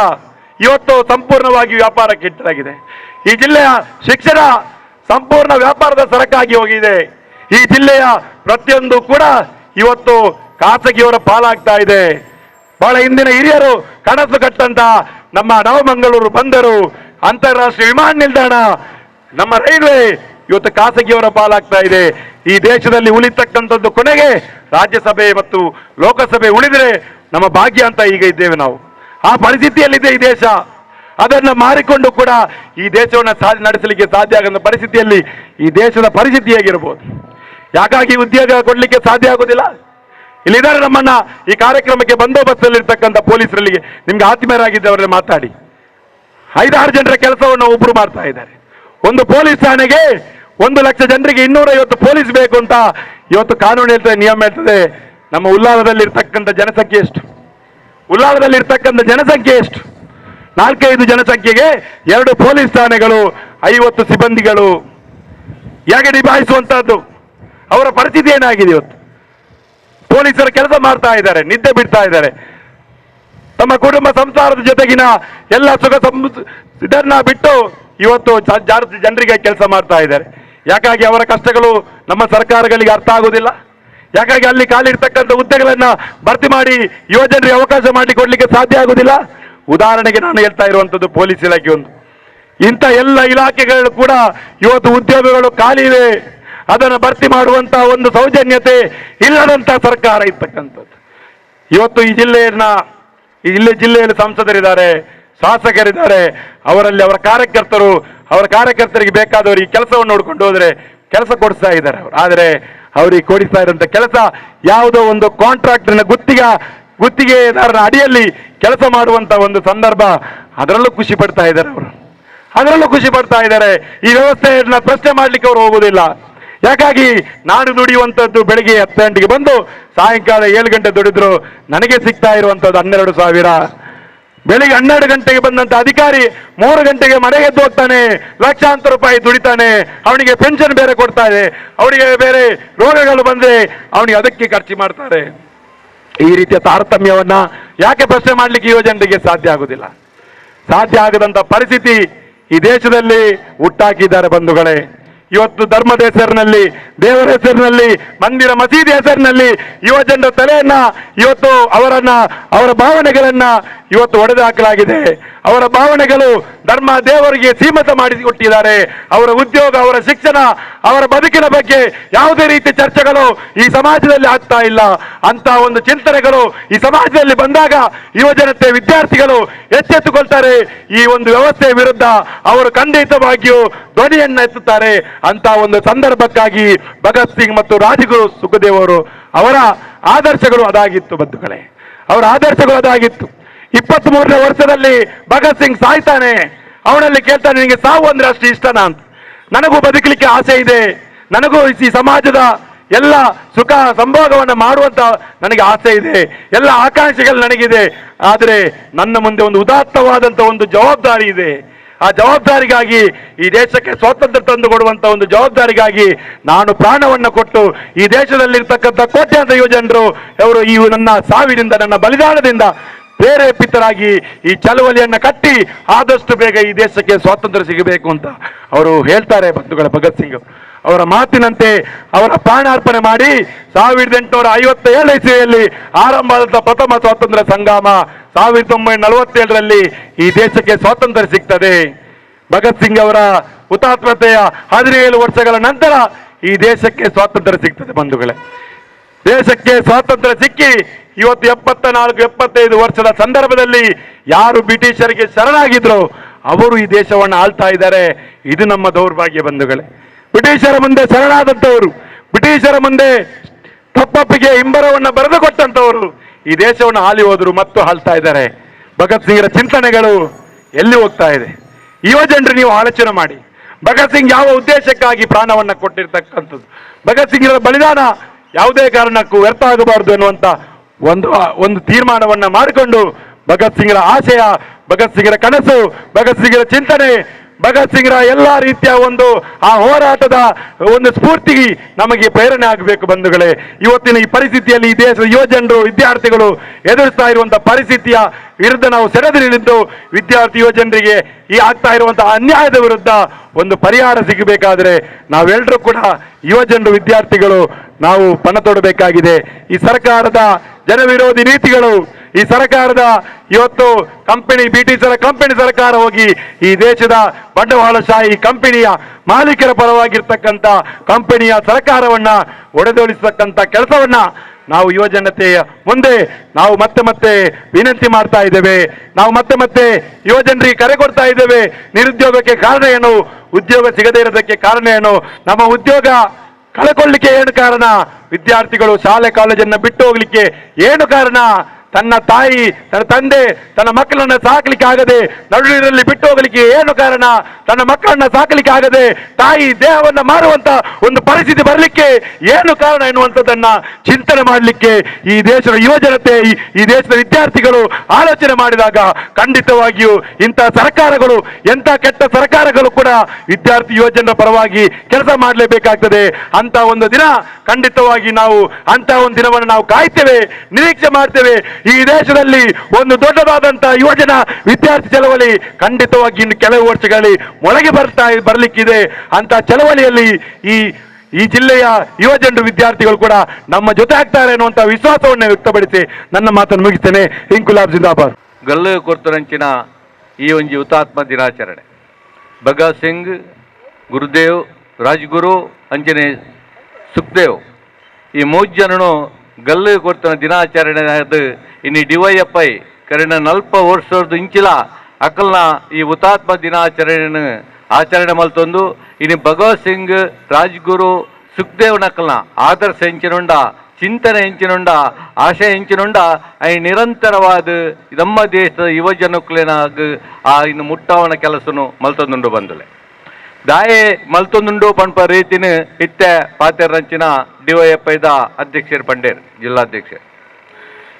ಇವತ್ತು ಸಂಪೂರ್ಣವಾಗಿ ವ್ಯಾಪಾರಕ್ಕೆ ಇಟ್ಟಲಾಗಿದೆ. ಈ ಜಿಲ್ಲೆಯ ಶಿಕ್ಷಣ ಸಂಪೂರ್ಣ ವ್ಯಾಪಾರದ ಸರಕಾಗಿ ಹೋಗಿದೆ. ಈ ಜಿಲ್ಲೆಯ ಪ್ರತಿಯೊಂದು ಕೂಡ ಇವತ್ತು ಖಾಸಗಿಯವರ ಪಾಲಾಗ್ತಾ ಇದೆ. ಬಹಳ ಹಿಂದಿನ ಹಿರಿಯರು ಕನಸು ಕಟ್ಟಂತ ನಮ್ಮ ನವಮಂಗಳೂರು ಬಂದರು, ಅಂತಾರಾಷ್ಟ್ರೀಯ ವಿಮಾನ ನಿಲ್ದಾಣ, ನಮ್ಮ ರೈಲ್ವೆ ಇವತ್ತು ಖಾಸಗಿಯವರ ಪಾಲಾಗ್ತಾ ಇದೆ. ಈ ದೇಶದಲ್ಲಿ ಉಳಿತಕ್ಕಂಥದ್ದು ಕೊನೆಗೆ ರಾಜ್ಯಸಭೆ ಮತ್ತು ಲೋಕಸಭೆ ಉಳಿದರೆ ನಮ್ಮ ಭಾಗ್ಯ ಅಂತ ಈಗ ಇದ್ದೇವೆ ನಾವು. ಆ ಪರಿಸ್ಥಿತಿಯಲ್ಲಿದೆ ಈ ದೇಶ. ಅದನ್ನು ಮಾರಿಕೊಂಡು ಕೂಡ ಈ ದೇಶವನ್ನು ನಡೆಸಲಿಕ್ಕೆ ಸಾಧ್ಯ ಆಗದ ಪರಿಸ್ಥಿತಿಯಲ್ಲಿ ಈ ದೇಶದ ಪರಿಸ್ಥಿತಿ ಹೇಗಿರಬಹುದು? ಯಾಕಾಗಿ ಉದ್ಯೋಗ ಕೊಡ್ಲಿಕ್ಕೆ ಸಾಧ್ಯ ಆಗುದಿಲ್ಲ? ಇಲ್ಲಿದ್ದಾರೆ ನಮ್ಮನ್ನ ಈ ಕಾರ್ಯಕ್ರಮಕ್ಕೆ ಬಂದೋಬಸ್ತಲ್ಲಿರ್ತಕ್ಕಂಥ ಪೊಲೀಸರಲ್ಲಿ ನಿಮ್ಗೆ ಆತ್ಮೀಯರಾಗಿದ್ದವರಲ್ಲಿ ಮಾತಾಡಿ 5-6 ಜನರ ಕೆಲಸವನ್ನು ಒಬ್ರು ಮಾಡ್ತಾ ಇದ್ದಾರೆ. ಒಂದು ಪೊಲೀಸ್ ಠಾಣೆಗೆ 1 ಲಕ್ಷ ಜನರಿಗೆ 250 ಪೊಲೀಸ್ ಬೇಕು ಅಂತ ಇವತ್ತು ಕಾನೂನು ಹೇಳ್ತದೆ, ನಿಯಮ ಹೇಳ್ತದೆ. ನಮ್ಮ ಉಲ್ಲಾಳದಲ್ಲಿರ್ತಕ್ಕಂಥ ಜನಸಂಖ್ಯೆ ಎಷ್ಟು? ಉಲ್ಲಾಳದಲ್ಲಿರ್ತಕ್ಕಂಥ ಜನಸಂಖ್ಯೆ ಎಷ್ಟು? 4-5 ಜನಸಂಖ್ಯೆಗೆ 2 ಪೊಲೀಸ್ ಠಾಣೆಗಳು, 50 ಸಿಬ್ಬಂದಿಗಳು ಹೇಗೆ ನಿಭಾಯಿಸುವಂತಹದ್ದು? ಅವರ ಪರಿಸ್ಥಿತಿ ಏನಾಗಿದೆ ಇವತ್ತು? ಪೊಲೀಸರು ಕೆಲಸ ಮಾಡ್ತಾ ಇದ್ದಾರೆ, ನಿದ್ದೆ ಬಿಡ್ತಾ ಇದ್ದಾರೆ, ತಮ್ಮ ಕುಟುಂಬ ಸಂಸಾರದ ಜೊತೆಗಿನ ಎಲ್ಲ ಇದನ್ನ ಬಿಟ್ಟು ಇವತ್ತು ಜನರಿಗೆ ಕೆಲಸ ಮಾಡ್ತಾ ಇದ್ದಾರೆ. ಯಾಕಾಗಿ ಅವರ ಕಷ್ಟಗಳು ನಮ್ಮ ಸರ್ಕಾರಗಳಿಗೆ ಅರ್ಥ ಆಗುವುದಿಲ್ಲ? ಯಾಕಾಗಿ ಅಲ್ಲಿ ಖಾಲಿರ್ತಕ್ಕಂಥ ಹುದ್ದೆಗಳನ್ನ ಭರ್ತಿ ಮಾಡಿ ಯುವಜನರಿಗೆ ಅವಕಾಶ ಮಾಡಿ ಕೊಡ್ಲಿಕ್ಕೆ ಸಾಧ್ಯ ಆಗುದಿಲ್ಲ? ಉದಾಹರಣೆಗೆ ನಾನು ಹೇಳ್ತಾ ಇರುವಂತದ್ದು ಪೊಲೀಸ್ ಇಲಾಖೆ ಒಂದು. ಇಂಥ ಎಲ್ಲ ಇಲಾಖೆಗಳು ಕೂಡ ಇವತ್ತು ಉದ್ಯೋಗಗಳು ಖಾಲಿ ಇವೆ. ಅದನ್ನು ಭರ್ತಿ ಮಾಡುವಂತ ಒಂದು ಸೌಜನ್ಯತೆ ಇಲ್ಲದಂತ ಸರ್ಕಾರ ಇರ್ತಕ್ಕಂಥದ್ದು. ಇವತ್ತು ಈ ಜಿಲ್ಲೆಯಲ್ಲಿ ಸಂಸದರಿದ್ದಾರೆ, ಶಾಸಕರಿದ್ದಾರೆ, ಅವರಲ್ಲಿ ಅವರ ಕಾರ್ಯಕರ್ತರಿಗೆ ಬೇಕಾದವರು ಈ ಕೆಲಸವನ್ನು ನೋಡ್ಕೊಂಡು ಹೋದ್ರೆ ಕೆಲಸ ಕೊಡಿಸ್ತಾ ಇದ್ದಾರೆ ಅವರು. ಆದರೆ ಅವರಿಗೆ ಕೊಡಿಸ್ತಾ ಇರುವಂತ ಕೆಲಸ ಯಾವುದೋ ಒಂದು ಕಾಂಟ್ರಾಕ್ಟ್ನ ಗುತ್ತಿಗೆದಾರನ ಅಡಿಯಲ್ಲಿ ಕೆಲಸ ಮಾಡುವಂತ ಒಂದು ಸಂದರ್ಭ. ಅದರಲ್ಲೂ ಖುಷಿ ಪಡ್ತಾ ಇದ್ದಾರೆ ಅವರು, ಅದರಲ್ಲೂ ಖುಷಿ ಪಡ್ತಾ ಇದ್ದಾರೆ. ಈ ವ್ಯವಸ್ಥೆಯನ್ನ ಪ್ರಶ್ನೆ ಮಾಡ್ಲಿಕ್ಕೆ ಅವರು ಹೋಗುದಿಲ್ಲ. ಯಾಕಾಗಿ ನಾನು ದುಡಿಯುವಂಥದ್ದು ಬೆಳಿಗ್ಗೆ 10 ಗಂಟೆಗೆ ಬಂದು ಸಾಯಂಕಾಲ 7 ಗಂಟೆ ದುಡಿದ್ರು ನನಗೆ ಸಿಗ್ತಾ ಇರುವಂಥದ್ದು 12,000. ಬೆಳಿಗ್ಗೆ 12 ಗಂಟೆಗೆ ಬಂದಂತ ಅಧಿಕಾರಿ 3 ಗಂಟೆಗೆ ಮನೆಗೆ ಎದ್ದು ಹೋಗ್ತಾನೆ, ಲಕ್ಷಾಂತರ ರೂಪಾಯಿ ದುಡಿತಾನೆ, ಅವನಿಗೆ ಪೆನ್ಷನ್ ಬೇರೆ ಕೊಡ್ತಾ ಇದೆ, ಅವನಿಗೆ ಬೇರೆ ರೋಗಗಳು ಬಂದ್ರೆ ಅವನಿಗೆ ಅದಕ್ಕೆ ಖರ್ಚು ಮಾಡ್ತಾರೆ. ಈ ರೀತಿಯ ತಾರತಮ್ಯವನ್ನ ಯಾಕೆ ಪ್ರಶ್ನೆ ಮಾಡ್ಲಿಕ್ಕೆ ಯುವಜನರಿಗೆ ಸಾಧ್ಯ ಆಗುದಿಲ್ಲ? ಸಾಧ್ಯ ಆಗದಂತ ಪರಿಸ್ಥಿತಿ ಈ ದೇಶದಲ್ಲಿ ಹುಟ್ಟಾಕಿದ್ದಾರೆ ಬಂಧುಗಳೇ. ಇವತ್ತು ಧರ್ಮದ ಹೆಸರಿನಲ್ಲಿ, ದೇವರ ಹೆಸರಿನಲ್ಲಿ, ಮಂದಿರ ಮಸೀದಿ ಹೆಸರಿನಲ್ಲಿ ಯುವ ಜನರ ತಲೆಯನ್ನ ಇವತ್ತು ಅವರ ಭಾವನೆಗಳನ್ನ ಇವತ್ತು ಒಡೆದು ಹಾಕಲಾಗಿದೆ. ಅವರ ಭಾವನೆಗಳು ಧರ್ಮ ದೇವರಿಗೆ ಸೀಮಿತ ಮಾಡಿಕೊಟ್ಟಿದ್ದಾರೆ. ಅವರ ಉದ್ಯೋಗ, ಅವರ ಶಿಕ್ಷಣ, ಅವರ ಬದುಕಿನ ಬಗ್ಗೆ ಯಾವುದೇ ರೀತಿ ಚರ್ಚೆಗಳು ಈ ಸಮಾಜದಲ್ಲಿ ಆಗ್ತಾ ಇಲ್ಲ. ಅಂತ ಒಂದು ಚಿಂತನೆಗಳು ಈ ಸಮಾಜದಲ್ಲಿ ಬಂದಾಗ ಯುವ ಜನತೆ, ವಿದ್ಯಾರ್ಥಿಗಳು ಎಚ್ಚೆತ್ತುಕೊಳ್ತಾರೆ. ಈ ಒಂದು ವ್ಯವಸ್ಥೆಯ ವಿರುದ್ಧ ಅವರು ಖಂಡಿತವಾಗಿಯೂ ಧ್ವನಿಯನ್ನ ಎತ್ತುತ್ತಾರೆ. ಅಂತ ಒಂದು ಸಂದರ್ಭಕ್ಕಾಗಿ ಭಗತ್ ಸಿಂಗ್ ಮತ್ತು ರಾಜಗುರು ಸುಖದೇವ್ ಅವರ ಆದರ್ಶಗಳು ಅದಾಗಿತ್ತು ಬಂಧುಗಳೇ. ಅವರ ಆದರ್ಶಗಳು ಅದಾಗಿತ್ತು. 23ನೇ ವರ್ಷದಲ್ಲಿ ಭಗತ್ ಸಿಂಗ್ ಸಾಯ್ತಾನೆ. ಅವನಲ್ಲಿ ಕೇಳ್ತಾನೆ, ನಿನಗೆ ಸಾವು ಅಂದ್ರೆ ಅಷ್ಟು ಇಷ್ಟನಾ ಅಂತ. ನನಗೂ ಬದುಕಲಿಕ್ಕೆ ಆಸೆ ಇದೆ, ನನಗೂ ಈ ಸಮಾಜದ ಎಲ್ಲ ಸುಖ ಸಂಭೋಗವನ್ನು ಮಾಡುವಂತ ನನಗೆ ಆಸೆ ಇದೆ, ಎಲ್ಲ ಆಕಾಂಕ್ಷೆಗಳು ನನಗಿದೆ. ಆದರೆ ನನ್ನ ಮುಂದೆ ಒಂದು ಉದಾತ್ತವಾದಂತ ಒಂದು ಜವಾಬ್ದಾರಿ ಇದೆ. ಆ ಜವಾಬ್ದಾರಿಗಾಗಿ, ಈ ದೇಶಕ್ಕೆ ಸ್ವಾತಂತ್ರ್ಯ ತಂದು ಕೊಡುವಂತ ಒಂದು ಜವಾಬ್ದಾರಿಗಾಗಿ ನಾನು ಪ್ರಾಣವನ್ನು ಕೊಟ್ಟು ಈ ದೇಶದಲ್ಲಿರ್ತಕ್ಕಂಥ ಕೋಟ್ಯಾಂತರ ಯುವಜನರು ಅವರು ಈ ನನ್ನ ಸಾವಿನಿಂದ, ನನ್ನ ಬಲಿದಾನದಿಂದ ಪ್ರೇರೇಪಿತರಾಗಿ ಈ ಚಳವಳಿಯನ್ನ ಕಟ್ಟಿ ಆದಷ್ಟು ಬೇಗ ಈ ದೇಶಕ್ಕೆ ಸ್ವಾತಂತ್ರ್ಯ ಸಿಗಬೇಕು ಅಂತ ಅವರು ಹೇಳ್ತಾರೆ ಬಂಧುಗಳ. ಭಗತ್ ಸಿಂಗ್ ಅವರ ಮಾತಿನಂತೆ ಅವರ ಪ್ರಾಣಾರ್ಪಣೆ ಮಾಡಿ 1857 ಇಸವಿಯಲ್ಲಿ ಆರಂಭವಾದ ಪ್ರಥಮ ಸ್ವಾತಂತ್ರ್ಯ ಸಂಗ್ರಾಮ 1947ರಲ್ಲಿ ಈ ದೇಶಕ್ಕೆ ಸ್ವಾತಂತ್ರ್ಯ ಸಿಗ್ತದೆ. ಭಗತ್ ಸಿಂಗ್ ಅವರ ಹುತಾತ್ಮತೆಯ 17 ವರ್ಷಗಳ ನಂತರ ಈ ದೇಶಕ್ಕೆ ಸ್ವಾತಂತ್ರ್ಯ ಸಿಗ್ತದೆ ಬಂಧುಗಳೇ. ದೇಶಕ್ಕೆ ಸ್ವಾತಂತ್ರ್ಯ ಸಿಕ್ಕಿ ಇವತ್ತು 74-75 ವರ್ಷದ ಸಂದರ್ಭದಲ್ಲಿ ಯಾರು ಬ್ರಿಟಿಷರಿಗೆ ಶರಣಾಗಿದ್ರು ಅವರು ಈ ದೇಶವನ್ನು ಆಳ್ತಾ ಇದ್ದಾರೆ. ಇದು ನಮ್ಮ ದೌರ್ಭಾಗ್ಯ ಬಂಧುಗಳೇ. ಬ್ರಿಟಿಷರ ಮುಂದೆ ಶರಣಾದಂಥವರು, ಬ್ರಿಟಿಷರ ಮುಂದೆ ತಪ್ಪಪ್ಪಿಗೆ ಹಿಂಬರವನ್ನು ಬರೆದುಕೊಟ್ಟಂತವರು ಈ ದೇಶವನ್ನು ಆಳಿ ಹೋದ್ರು ಮತ್ತು ಆಳ್ತಾ ಇದ್ದಾರೆ. ಭಗತ್ ಸಿಂಗ್ರ ಚಿಂತನೆಗಳು ಎಲ್ಲಿ ಹೋಗ್ತಾ ಇದೆ? ಯುವ ಜನರು ನೀವು ಆಲೋಚನೆ ಮಾಡಿ. ಭಗತ್ ಸಿಂಗ್ ಯಾವ ಉದ್ದೇಶಕ್ಕಾಗಿ ಪ್ರಾಣವನ್ನ ಕೊಟ್ಟಿರ್ತಕ್ಕಂಥದ್ದು? ಭಗತ್ ಸಿಂಗ್ರ ಬಲಿದಾನ ಯಾವುದೇ ಕಾರಣಕ್ಕೂ ವ್ಯರ್ಥ ಆಗಬಾರದು ಎನ್ನುವಂತ ಒಂದು ತೀರ್ಮಾನವನ್ನ ಮಾಡಿಕೊಂಡು ಭಗತ್ ಸಿಂಗ್ರ ಆಶಯ, ಭಗತ್ ಸಿಂಗ್ರ ಕನಸು, ಭಗತ್ ಸಿಂಗ್ರ ಚಿಂತನೆ, ಭಗತ್ ಸಿಂಗ್ರ ಎಲ್ಲಾ ರೀತಿಯ ಒಂದು ಆ ಹೋರಾಟದ ಒಂದು ಸ್ಫೂರ್ತಿ ನಮಗೆ ಪ್ರೇರಣೆ ಆಗಬೇಕು ಬಂಧುಗಳೇ. ಇವತ್ತಿನ ಈ ಪರಿಸ್ಥಿತಿಯಲ್ಲಿ ಈ ದೇಶದ ಯುವ ಜನರು, ವಿದ್ಯಾರ್ಥಿಗಳು ಎದುರಿಸ್ತಾ ಇರುವಂತಹ ಪರಿಸ್ಥಿತಿಯ ವಿರುದ್ಧ ನಾವು ಸೆಳೆದು ನಿಂತು ವಿದ್ಯಾರ್ಥಿ ಯುವ ಜನರಿಗೆ ಈ ಆಗ್ತಾ ಇರುವಂತಹ ಅನ್ಯಾಯದ ವಿರುದ್ಧ ಒಂದು ಪರಿಹಾರ ಸಿಗಬೇಕಾದ್ರೆ ನಾವೆಲ್ಲರೂ ಕೂಡ ಯುವ ಜನರು, ವಿದ್ಯಾರ್ಥಿಗಳು ನಾವು ಪಣ ತೊಡಬೇಕಾಗಿದೆ. ಈ ಸರ್ಕಾರದ ಜನವಿರೋಧಿ ನೀತಿಗಳು, ಈ ಸರ್ಕಾರದ ಇವತ್ತು ಬ್ರಿಟಿಷರ ಕಂಪನಿ ಸರ್ಕಾರ ಹೋಗಿ ಈ ದೇಶದ ಬಂಡವಾಳಶಾಹಿ ಕಂಪನಿಯ ಮಾಲೀಕರ ಪರವಾಗಿರ್ತಕ್ಕಂಥ ಕಂಪನಿಯ ಸರ್ಕಾರವನ್ನ ಒಡೆದೊಳಿಸತಕ್ಕಂಥ ಕೆಲಸವನ್ನ ನಾವು ಯುವ ಜನತೆಯ ಮುಂದೆ ನಾವು ಮತ್ತೆ ವಿನಂತಿ ಮಾಡ್ತಾ ಇದ್ದೇವೆ. ನಾವು ಮತ್ತೆ ಯುವ ಜನರಿಗೆ ಕರೆ ಕೊಡ್ತಾ ಇದ್ದೇವೆ. ನಿರುದ್ಯೋಗಕ್ಕೆ ಕಾರಣ ಏನು? ಉದ್ಯೋಗ ಸಿಗದೇ ಇರೋದಕ್ಕೆ ಕಾರಣ ಏನು? ನಮ್ಮ ಉದ್ಯೋಗ ಕಳ್ಕೊಳ್ಳಿಕ್ಕೆ ಏನು ಕಾರಣ? ವಿದ್ಯಾರ್ಥಿಗಳು ಶಾಲೆ ಕಾಲೇಜನ್ನ ಬಿಟ್ಟು ಹೋಗ್ಲಿಕ್ಕೆ ಏನು ಕಾರಣ? ತನ್ನ ತಾಯಿ, ತನ್ನ ತಂದೆ, ತನ್ನ ಮಕ್ಕಳನ್ನ ಸಾಕಲಿಕ್ಕೆ ಆಗದೆ ನಡುವಿನಲ್ಲಿ ಬಿಟ್ಟು ಹೋಗಲಿಕ್ಕೆ ಏನು ಕಾರಣ? ತನ್ನ ಮಕ್ಕಳನ್ನ ಸಾಕಲಿಕ್ಕೆ ಆಗದೆ ತಾಯಿ ದೇಹವನ್ನ ಮಾರುವಂತ ಒಂದು ಪರಿಸ್ಥಿತಿ ಬರಲಿಕ್ಕೆ ಏನು ಕಾರಣ ಎನ್ನುವಂಥದ್ದನ್ನ ಚಿಂತನೆ ಮಾಡಲಿಕ್ಕೆ ಈ ದೇಶದ ಯುವ ಜನತೆ, ಈ ದೇಶದ ವಿದ್ಯಾರ್ಥಿಗಳು ಆಲೋಚನೆ ಮಾಡಿದಾಗ ಖಂಡಿತವಾಗಿಯೂ ಇಂಥ ಸರ್ಕಾರಗಳು, ಎಂಥ ಕೆಟ್ಟ ಸರ್ಕಾರಗಳು ಕೂಡ ವಿದ್ಯಾರ್ಥಿ ಯುವ ಜನರ ಪರವಾಗಿ ಕೆಲಸ ಮಾಡಲೇಬೇಕಾಗ್ತದೆ. ಅಂತ ಒಂದು ದಿನ ಖಂಡಿತವಾಗಿ ನಾವು ಅಂತ ಒಂದು ದಿನವನ್ನು ನಾವು ಕಾಯ್ತೇವೆ, ನಿರೀಕ್ಷೆ ಮಾಡ್ತೇವೆ. ಈ ದೇಶದಲ್ಲಿ ಒಂದು ದೊಡ್ಡದಾದಂತಹ ಯುವಜನ ವಿದ್ಯಾರ್ಥಿ ಚಳವಳಿ ಖಂಡಿತವಾಗಿ ಇನ್ನು ಕೆಲವು ವರ್ಷಗಳಲ್ಲಿ ಮೊಳಗೆ ಬರಲಿಕ್ಕಿದೆ. ಅಂತ ಚಳವಳಿಯಲ್ಲಿ ಈ ಜಿಲ್ಲೆಯ ಯುವ ಜನರು, ವಿದ್ಯಾರ್ಥಿಗಳು ಕೂಡ ನಮ್ಮ ಜೊತೆ ಆಗ್ತಾರೆ ಅನ್ನುವಂತಹ ವಿಶ್ವಾಸವನ್ನು ವ್ಯಕ್ತಪಡಿಸಿ ನನ್ನ ಮಾತನ್ನು ಮುಗಿಸ್ತೇನೆ. ಇಂಕುಲಾಬ್ ಜಿಂದಾಬಾದ್. ಗಲ್ಲು ಕೊರ್ತರಂಚಿನ ಈ ಒಂಜಿ ಹುತಾತ್ಮ ದಿನಾಚರಣೆ ಭಗತ್ ಸಿಂಗ್, ಗುರುದೇವ್, ರಾಜ್ಗುರು ಅಂಚನೆ ಸುಖದೇವ್ ಈ 3 ಜನನು ಗಲ್ಲು ಕೊರ್ತನ ದಿನಾಚರಣೆ ಇನ್ನು DYFI ಕರೆನ 40 ವರ್ಷದ ಇಂಚಿಲ ಅಕಲ್ನ ಈ ಹುತಾತ್ಮ ದಿನಾಚರಣೆ ಆಚರಣೆ ಮಲ್ತೊಂದು ಇನ್ನು ಭಗವತ್ ಸಿಂಗ್, ರಾಜ್ಗುರು, ಸುಖದೇವ್ನ ಅಕಲ್ನ ಆದರ್ಶ ಹೆಂಚಿನುಂಡ, ಚಿಂತನೆ ಹೆಂಚಿನುಂಡ, ಆಶಯ ಹೆಂಚಿನುಂಡ ಐ ನಿರಂತರವಾದ ನಮ್ಮ ದೇಶದ ಯುವ ಜನಕ್ಕಲೇನಾಗ ಆ ಇನ್ನು ಮುಟ್ಟವನ ಕೆಲಸನು ಮಲ್ತೊಂದುಂಡು ಬಂದುಲೆ ದಾಯೆ ಮಲ್ತೊಂದುಂಡು ಪಂಪ ರೀತಿನ ಇತ್ತೆ ಪಾತೆರಂಚಿನ DYFIದ ಅಧ್ಯಕ್ಷರು ಪಂಡೇರ್ ಜಿಲ್ಲಾಧ್ಯಕ್ಷರು.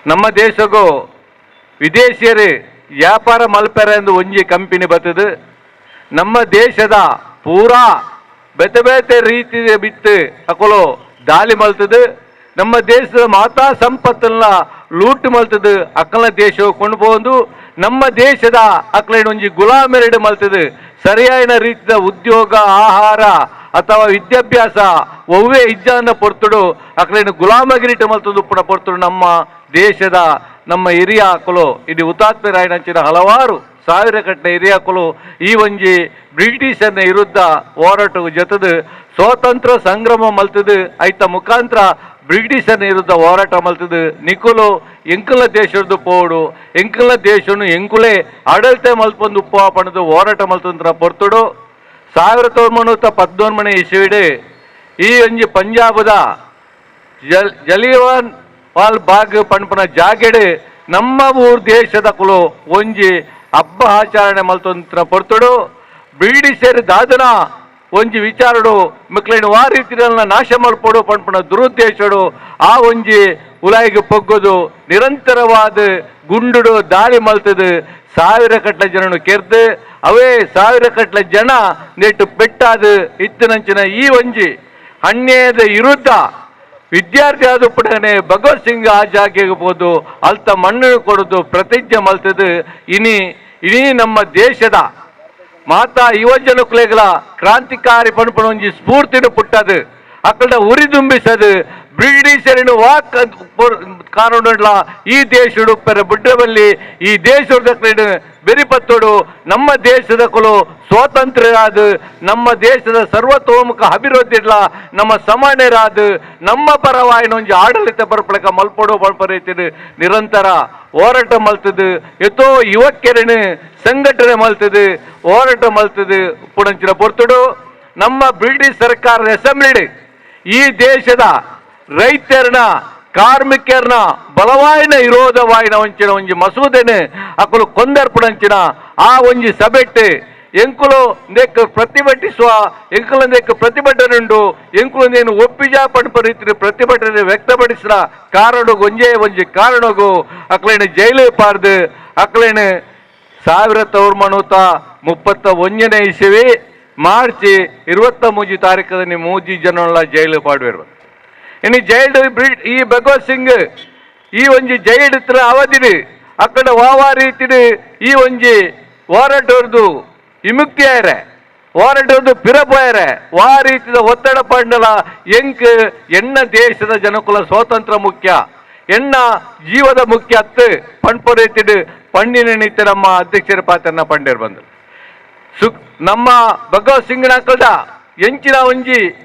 ನಮ್ಮ ದೇಶಗೂ ವಿದೇಶಿಯರು ವ್ಯಾಪಾರ ಮಲ್ಪೆರ ಎಂದು ಒಂಜಿ ಕಂಪನಿ ಬರ್ತದೆ. ನಮ್ಮ ದೇಶದ ಪೂರಾ ಬೇತೆ ರೀತಿ ಬಿತ್ತು ಅಕಲು ದಾಳಿ ಮಲ್ತದೆ. ನಮ್ಮ ದೇಶದ ಮಾತಾ ಸಂಪತ್ತನ್ನ ಲೂಟ್ ಮಲ್ತದೆ. ಅಕ್ಕಲ ದೇಶ ಕೊಂಡು ಹೋದು ನಮ್ಮ ದೇಶದ ಅಕ್ಲೇನು ಒಂಜಿ ಗುಲಾಮರೆಡು ಮಲ್ತದು ಸರಿಯಾದ ರೀತಿಯ ಉದ್ಯೋಗ ಆಹಾರ ಅಥವಾ ವಿದ್ಯಾಭ್ಯಾಸ ಒವ್ವೇ ಇಜ್ಜಾನ ಪೊರ್ತುಡು ಅಕ್ಲೇನು ಗುಲಾಮಗಿರಿಟ ಮಲ್ತದು ಪುಣ ಪೊರ್ತುಡು ನಮ್ಮ ದೇಶದ ನಮ್ಮ ಹಿರಿಯ ಹಾಕಲು ಇಡೀ ಹುತಾತ್ಮರಾಯನಂಚಿನ ಹಲವಾರು ಸಾವಿರ ಕಟ್ಟೆ ಹಿರಿಯ ಹಾಕಲು ಈ ಒಂಜಿ ಬ್ರಿಟಿಷರ್ನ ವಿರುದ್ಧ ಹೋರಾಟವು ಜೊತೆದು ಸ್ವಾತಂತ್ರ್ಯ ಸಂಗ್ರಾಮ ಮಲ್ತದು ಐತ ಮುಖಾಂತರ ಬ್ರಿಟಿಷರ್ನ ವಿರುದ್ಧ ಹೋರಾಟ ಮಲ್ತದು ನಿಕುಲು ಎಂಕುಲ ದೇಶದ್ದು ಪೋಡು ಎಂಕುಲ ದೇಶನು ಎಂಕುಲೇ ಆಡಳಿತ ಮಲ್ಪೊಂದು ಉಪ್ಪ ಪಣದು ಹೋರಾಟ ಮಲ್ತಂತ್ರ ಪೊರ್ತುಡು 1919 ಇಸವಿಡು ಈ ಒಂಜಿ ಪಂಜಾಬದ ಜಲಿಯನ್ ವಾಲ್ ಬಾಗ್ ಪಂಪನ ಜಾಗೆಡು ನಮ್ಮ ಊರ್ ದೇಶದ ಕುಲು ಒಂಜಿ ಹಬ್ಬ ಆಚರಣೆ ಮಲ್ತಂತ್ರ ಪೊರ್ತುಡು ಬ್ರಿಟಿಷರ್ ದಾದನ ಒಂಜಿ ವಿಚಾರಡು ಮಕ್ಕಳೇನು ಆ ರೀತಿಯಲ್ಲ ನಾಶ ಮಲ್ಪಡು ಪಂಪನ ದುರುದ್ದೇಶಡು ಆ ಒಂಜಿ ಉಲಾಯಿಗೆ ಪೊಗ್ಗೋದು ನಿರಂತರವಾದ ಗುಂಡುಡು ದಾಳಿ ಮಲ್ತದು ಸಾವಿರ ಕಟ್ಲೆ ಜನನು ಕೆರ್ದು ಅವೇ ಸಾವಿರ ಕಟ್ಲೆ ಜನ ನೆಟ್ಟು ಪೆಟ್ಟಾದು ಇತ್ತಿನಂಚಿನ ಈ ಒಂಜಿ ಅನ್ಯಾಯದ ವಿರುದ್ಧ ವಿದ್ಯಾರ್ಥಿ ಆದ ಪುಡನೆ ಭಗವತ್ ಸಿಂಗ್ ಆ ಜಾಗೆಗೆ ಹೋದು ಅಲ್ತ ಮಣ್ಣು ಕೊಡೋದು ಪ್ರತಿಜ್ಞೆ ಮಲ್ತದು ಇನಿ ನಮ್ಮ ದೇಶದ ಮಾತಾ ಯುವಜನಕುಲೆಗಳ ಕ್ರಾಂತಿಕಾರಿ ಪಣಪಣ ಒಂಜಿ ಸ್ಫೂರ್ತಿನು ಪುಟ್ಟದು ಅಕ್ಕಳ ಉರಿದುಂಬಿಸದು ಬ್ರಿಟಿಷರಿನ ವಾಕ್ ಕಾರಣ ಈ ದೇಶಡು ಪೆರ ಬುಡ್ಡವಲ್ಲಿ ಈ ದೇಶದ ಬೆರಿಪತ್ತೋಡು ನಮ್ಮ ದೇಶದ ಕುಲು ಸ್ವಾತಂತ್ರ್ಯರಾದ ನಮ್ಮ ದೇಶದ ಸರ್ವತೋಮುಖ ಅಭಿವೃದ್ಧಿ ನಮ್ಮ ಸಮಾನ್ಯರಾದ ನಮ್ಮ ಪರವಾಯಿನ ಒಂಜಿ ಆಡಳಿತ ಬರ್ಪಳಕ ಮಲ್ಪಡು ಪಂಪರೀತಿದು ನಿರಂತರ ಹೋರಾಟ ಮಲ್ತದು ಎತ್ತೋ ಯುವಕರಣ ಸಂಘಟನೆ ಮಲ್ತದು ಹೋರಾಟ ಮಲ್ತದು ಪುಣಂಚಿನ ಪೊರ್ತುಡು ನಮ್ಮ ಬ್ರಿಟಿಷ್ ಸರ್ಕಾರದ ಅಸೆಂಬ್ಲಿ ಈ ದೇಶದ ರೈತರನ್ನ ಕಾರ್ಮಿಕರನ್ನ ಬಲವಾಯಿನ ವಿರೋಧವಾಯಿನ ಒಂಚಿನ ಒಂಜಿ ಮಸೂದೆನೆ ಅಕಲು ಕೊಂದರ್ಪುಡಂಚಿನ ಆ ಒಂಜಿ ಸಭೆಟ್ಟು ಎಂಕುಲು ನೆಕ್ ಪ್ರತಿಭಟಿಸುವ ಎಂಕುಲ ನೆಕ್ ಪ್ರತಿಭಟನೆ ಉಂಡು ಎಂಕುಲು ನೇನು ಒಪ್ಪಿಜಾ ಪಂಪ ರೀತಿ ಪ್ರತಿಭಟನೆ ವ್ಯಕ್ತಪಡಿಸಿದ ಕಾರಣ ಒಂಜಿ ಕಾರಣಗೂ ಅಕ್ಲೇನು ಜೈಲು ಪಾರ್ದು ಅಕ್ಲೇನು 1931 ಇಸವಿ ಮಾರ್ಚ್ 23 ತಾರೀಕದಲ್ಲಿ ಮೂಜಿ ಜನಗಳ ಜೈಲು ಪಾಡುವರು ಇನ್ನು ಜೈಲು ಈ ಭಗವತ್ ಸಿಂಗ್ ಈ ಒಂಜಿ ಜೈಲ್ ಇತ್ರ ಅವಧಿಡು ಅಕ್ಕಡ ವಾವಾ ರೀತಿಡು ಈ ಒಂಜಿ ಹೋರಾಟವ್ರದ್ದು ವಿಮುಕ್ತಿ ಆಯ್ರೆ ಹೋರಾಟವ್ರದ್ದು ಪಿರಪೋಯ್ರೆ ವಾ ರೀತಿಯ ಒತ್ತಡ ಪಂಡಲ ಎಣ್ಣ ದೇಶದ ಜನಕುಲ ಸ್ವಾತಂತ್ರ್ಯ ಮುಖ್ಯ ಎಣ್ಣ ಜೀವದ ಮುಖ್ಯ ಅತ್ತು ಪಂಪ ರೀತಿಡು ಪಂಡಿನ ನಿತ್ಯ ನಮ್ಮ ಅಧ್ಯಕ್ಷರ ಪಾತ್ರನ ಪಂಡೇರು ಬಂದು ನಮ್ಮ ಭಗವತ್ ಸಿಂಗ್ನ ಹಾಕಲ್ದ ಎಂಚಿನ ಒಂಜಿ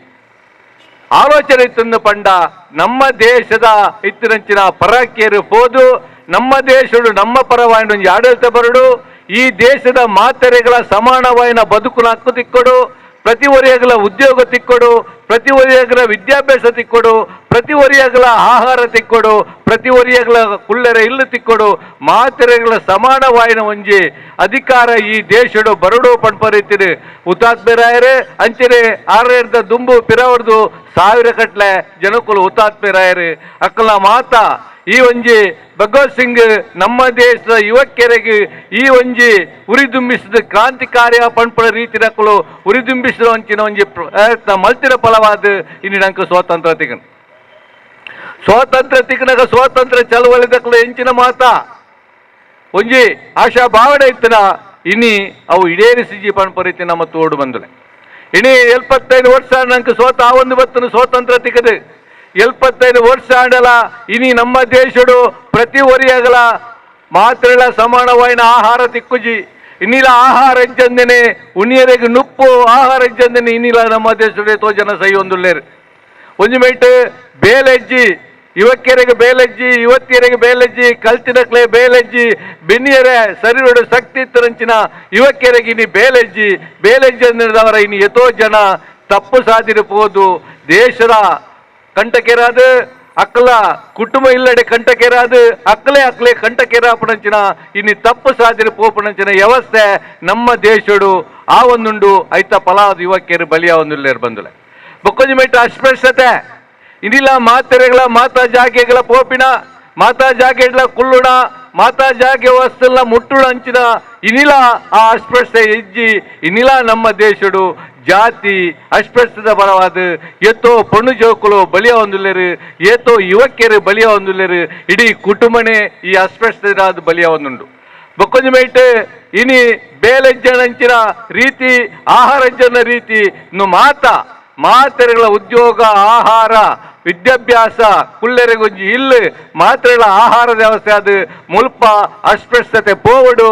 ಆಲೋಚನೆ ಇತ್ತು ಪಂಡ ನಮ್ಮ ದೇಶದ ಇತ್ತಿನಂಚಿನ ಪರಾಕಿಯರು ಹೋದು ನಮ್ಮ ದೇಶಡು ನಮ್ಮ ಪರವಾಯಿನ ಒಂಜಿ ಆಡಳಿತ ಬರಡು ಈ ದೇಶದ ಮಾತೆರೆಗಳ ಸಮಾನವಾಯಿನ ಬದುಕುನ ಹಕ್ಕು ತಿಕ್ಕೊಡು ಪ್ರತಿ ಒರಿಯಗಳ ಉದ್ಯೋಗ ತಿಕ್ಕೊಡು ಪ್ರತಿ ಒರಿಯಗಳ ವಿದ್ಯಾಭ್ಯಾಸ ತಿಕ್ಕೊಡು ಪ್ರತಿ ಒರಿಯಗಳ ಆಹಾರ ತಿಕ್ಕೊಡು ಪ್ರತಿ ಒರಿಯಗಳ ಕುಳ್ಳೆರ ಇಲ್ಲು ತಿಕ್ಕೊಡು ಮಾತೆರೆಗಳ ಸಮಾನವಾಯಿನ ಒಂಜಿ ಅಧಿಕಾರ ಈ ದೇಶಡು ಬರಡು ಪಂಪರೀತಿರು ಹುತಾತ್ಮೆರಾಯರೇ ಅಂಚನೆ ಆರೇರ್ದ ದುಂಬು ಪಿರವರ್ದು ಸಾವಿರ ಕಟ್ಲೆ ಜನಕುಲು ಹುತಾತ್ಮೆರಾಯರು ಅಕ್ಕಲ ಮಾತಾ ಈ ಒಂಜಿ ಭಗವತ್ ಸಿಂಗ್ ನಮ್ಮ ದೇಶದ ಯುವಕರಿಗೆ ಈ ಒಂಜಿ ಉರಿದುಂಬಿಸಿದ ಕ್ರಾಂತಿಕಾರ್ಯ ಪಂಪಳ ರೀತಿ ನಕಲು ಉರಿದುಂಬಿಸಿದ ಅಂಚಿನ ಒಂಜಿ ಪ್ರಯತ್ನ ಮಲ್ತಿನ ಫಲವಾದ ಇನ್ನು ನಂಗೆ ಸ್ವಾತಂತ್ರ್ಯ ತಿಕ್ಕನಾಗ ಸ್ವಾತಂತ್ರ್ಯ ಚಳವಳಿ ದಕ್ಕಲು ಎಂಚಿನ ಮಾತಾ ಒಂಜಿ ಆಶಾ ಭಾವನೆ ಇತ್ತನ ಇನ್ನಿ ಅವು ಈಡೇರಿಸಿ ಪಂಪ ರೀತಿ ನಮ್ಮ ತೋಡು ಬಂದಲೆ ಇನಿ 75 ವರ್ಷ ನಂಗೆ ಸ್ವಾತಂತ್ರ್ಯ ತಿಕ್ಕದು 75 ವರ್ಷ ಆಡಲ ಇನಿ ನಮ್ಮ ದೇಶಡು ಪ್ರತಿ ಒರಿಯಗಲ ಮಾತ್ರೆಗಳ ಸಮಾನವಾಯಿನ ಆಹಾರ ತಿಕ್ಕುಜಿ ಇನ್ನಿಲ ಆಹಾರ ಇಜ್ಜಂದನೆ ಉಣಿಯರಿಗೆ ನುಪ್ಪು ಆಹಾರ ಇಜ್ಜಂದನೆ ಇನ್ನಿಲ ನಮ್ಮ ದೇಶದ ತೋ ಜನ ಸೈ ಒಂದುಲ್ಲೇರು ಒಂಜಿ ಮೈಟ್ ಬೇಲೆಜ್ಜಿ ಯುವಕಿಯರಿಗೆ ಬೇಲೆಜ್ಜಿ ಯುವತಿಯರಿಗೆ ಬೇಲೆಜ್ಜಿ ಕಲ್ತಿನಕ್ಲೆ ಬೇಲೆಜ್ಜಿ ಬೆನ್ನಿಯರೆ ಸರಿಯೋಡು ಶಕ್ತಿ ಇತ್ತರಂಚಿನ ಯುವಕಿಯರಿಗೆ ಇನಿ ಬೇಲೆಜ್ಜಿ ಅಂದವರ ಇನ್ನು ಎಷ್ಟೋ ಜನ ತಪ್ಪು ಸಾಧಿರಬಹುದು ದೇಶದ ಕಂಟಕೆರಾದ ಅಕ್ಕಲ ಕುಟುಂಬ ಇಲ್ಲಡೆ ಕಂಟಕೆರಾದ ಅಕ್ಕಲೆ ಕಂಟಕೆರ ಪಣಂಚಿನ ಇನ್ನು ತಪ್ಪು ಸಾಧಿರ ಪೋಪಣಂಚಿನ ವ್ಯವಸ್ಥೆ ನಮ್ಮ ದೇಶಡು ಆ ಒಂದುಂಡು ಐತ ಫಲಾದ ಯುವಕಿಯರು ಬಲಿಯ ಒಂದುಲ್ಲೇರು ಬಂದುಲೆ ಬೊಕ್ಕೊಂಜಿ ಮೈಟ್ ಅಸ್ಪೃಶ್ಯತೆ ಇನ್ನಿಲ್ಲ ಮಾತೆರೆಗಳ ಮಾತಾ ಜಾಗೆಗಳ ಪೋಪಿನ ಮಾತಾ ಜಾಗೆಗಳ ಕುಳ್ಳುಣ ಮಾತಾ ಜಾಗೆ ವಸ್ತುಲ ಮುಟ್ಟುಳ ಅಂಚಿನ ಇನ್ನಿಲ ಆ ಅಸ್ಪೃಶ್ಯತೆ ಇಜ್ಜಿ ಇನ್ನಿಲ ನಮ್ಮ ದೇಶಡು ಜಾತಿ ಅಸ್ಪೃಶ್ಯದ ಪರವಾದ ಏತೋ ಪಣ್ಣು ಜೋಕುಲು ಬಲಿಯ ಒಂದುಲ್ಲೇರು ಏತೋ ಯುವಕಿಯರು ಬಲಿಯ ಒಂದುಲ್ಲೇರು ಇಡೀ ಕುಟುಂಬನೇ ಈ ಅಸ್ಪೃಶ್ಯದ ಬಲಿಯ ಒಂದುಂಡು ಬೊಕ್ಕೊಂಜಿ ಇನಿ ಬೇಲೆಜ್ಜನಂಚಿನ ರೀತಿ ಆಹಾರಂಜನ ರೀತಿ ಇನ್ನು ಮಾತ್ರೆಗಳ ಉದ್ಯೋಗ ಆಹಾರ ವಿದ್ಯಾಭ್ಯಾಸ ಕುಳ್ಳೆರೆಗೊಂಜಿ ಇಲ್ಲು ಮಾತ್ರೆಗಳ ಆಹಾರದ ವ್ಯವಸ್ಥೆ ಅದು ಮುಲ್ಪ ಅಸ್ಪೃಶ್ಯತೆ ಪೋವಡು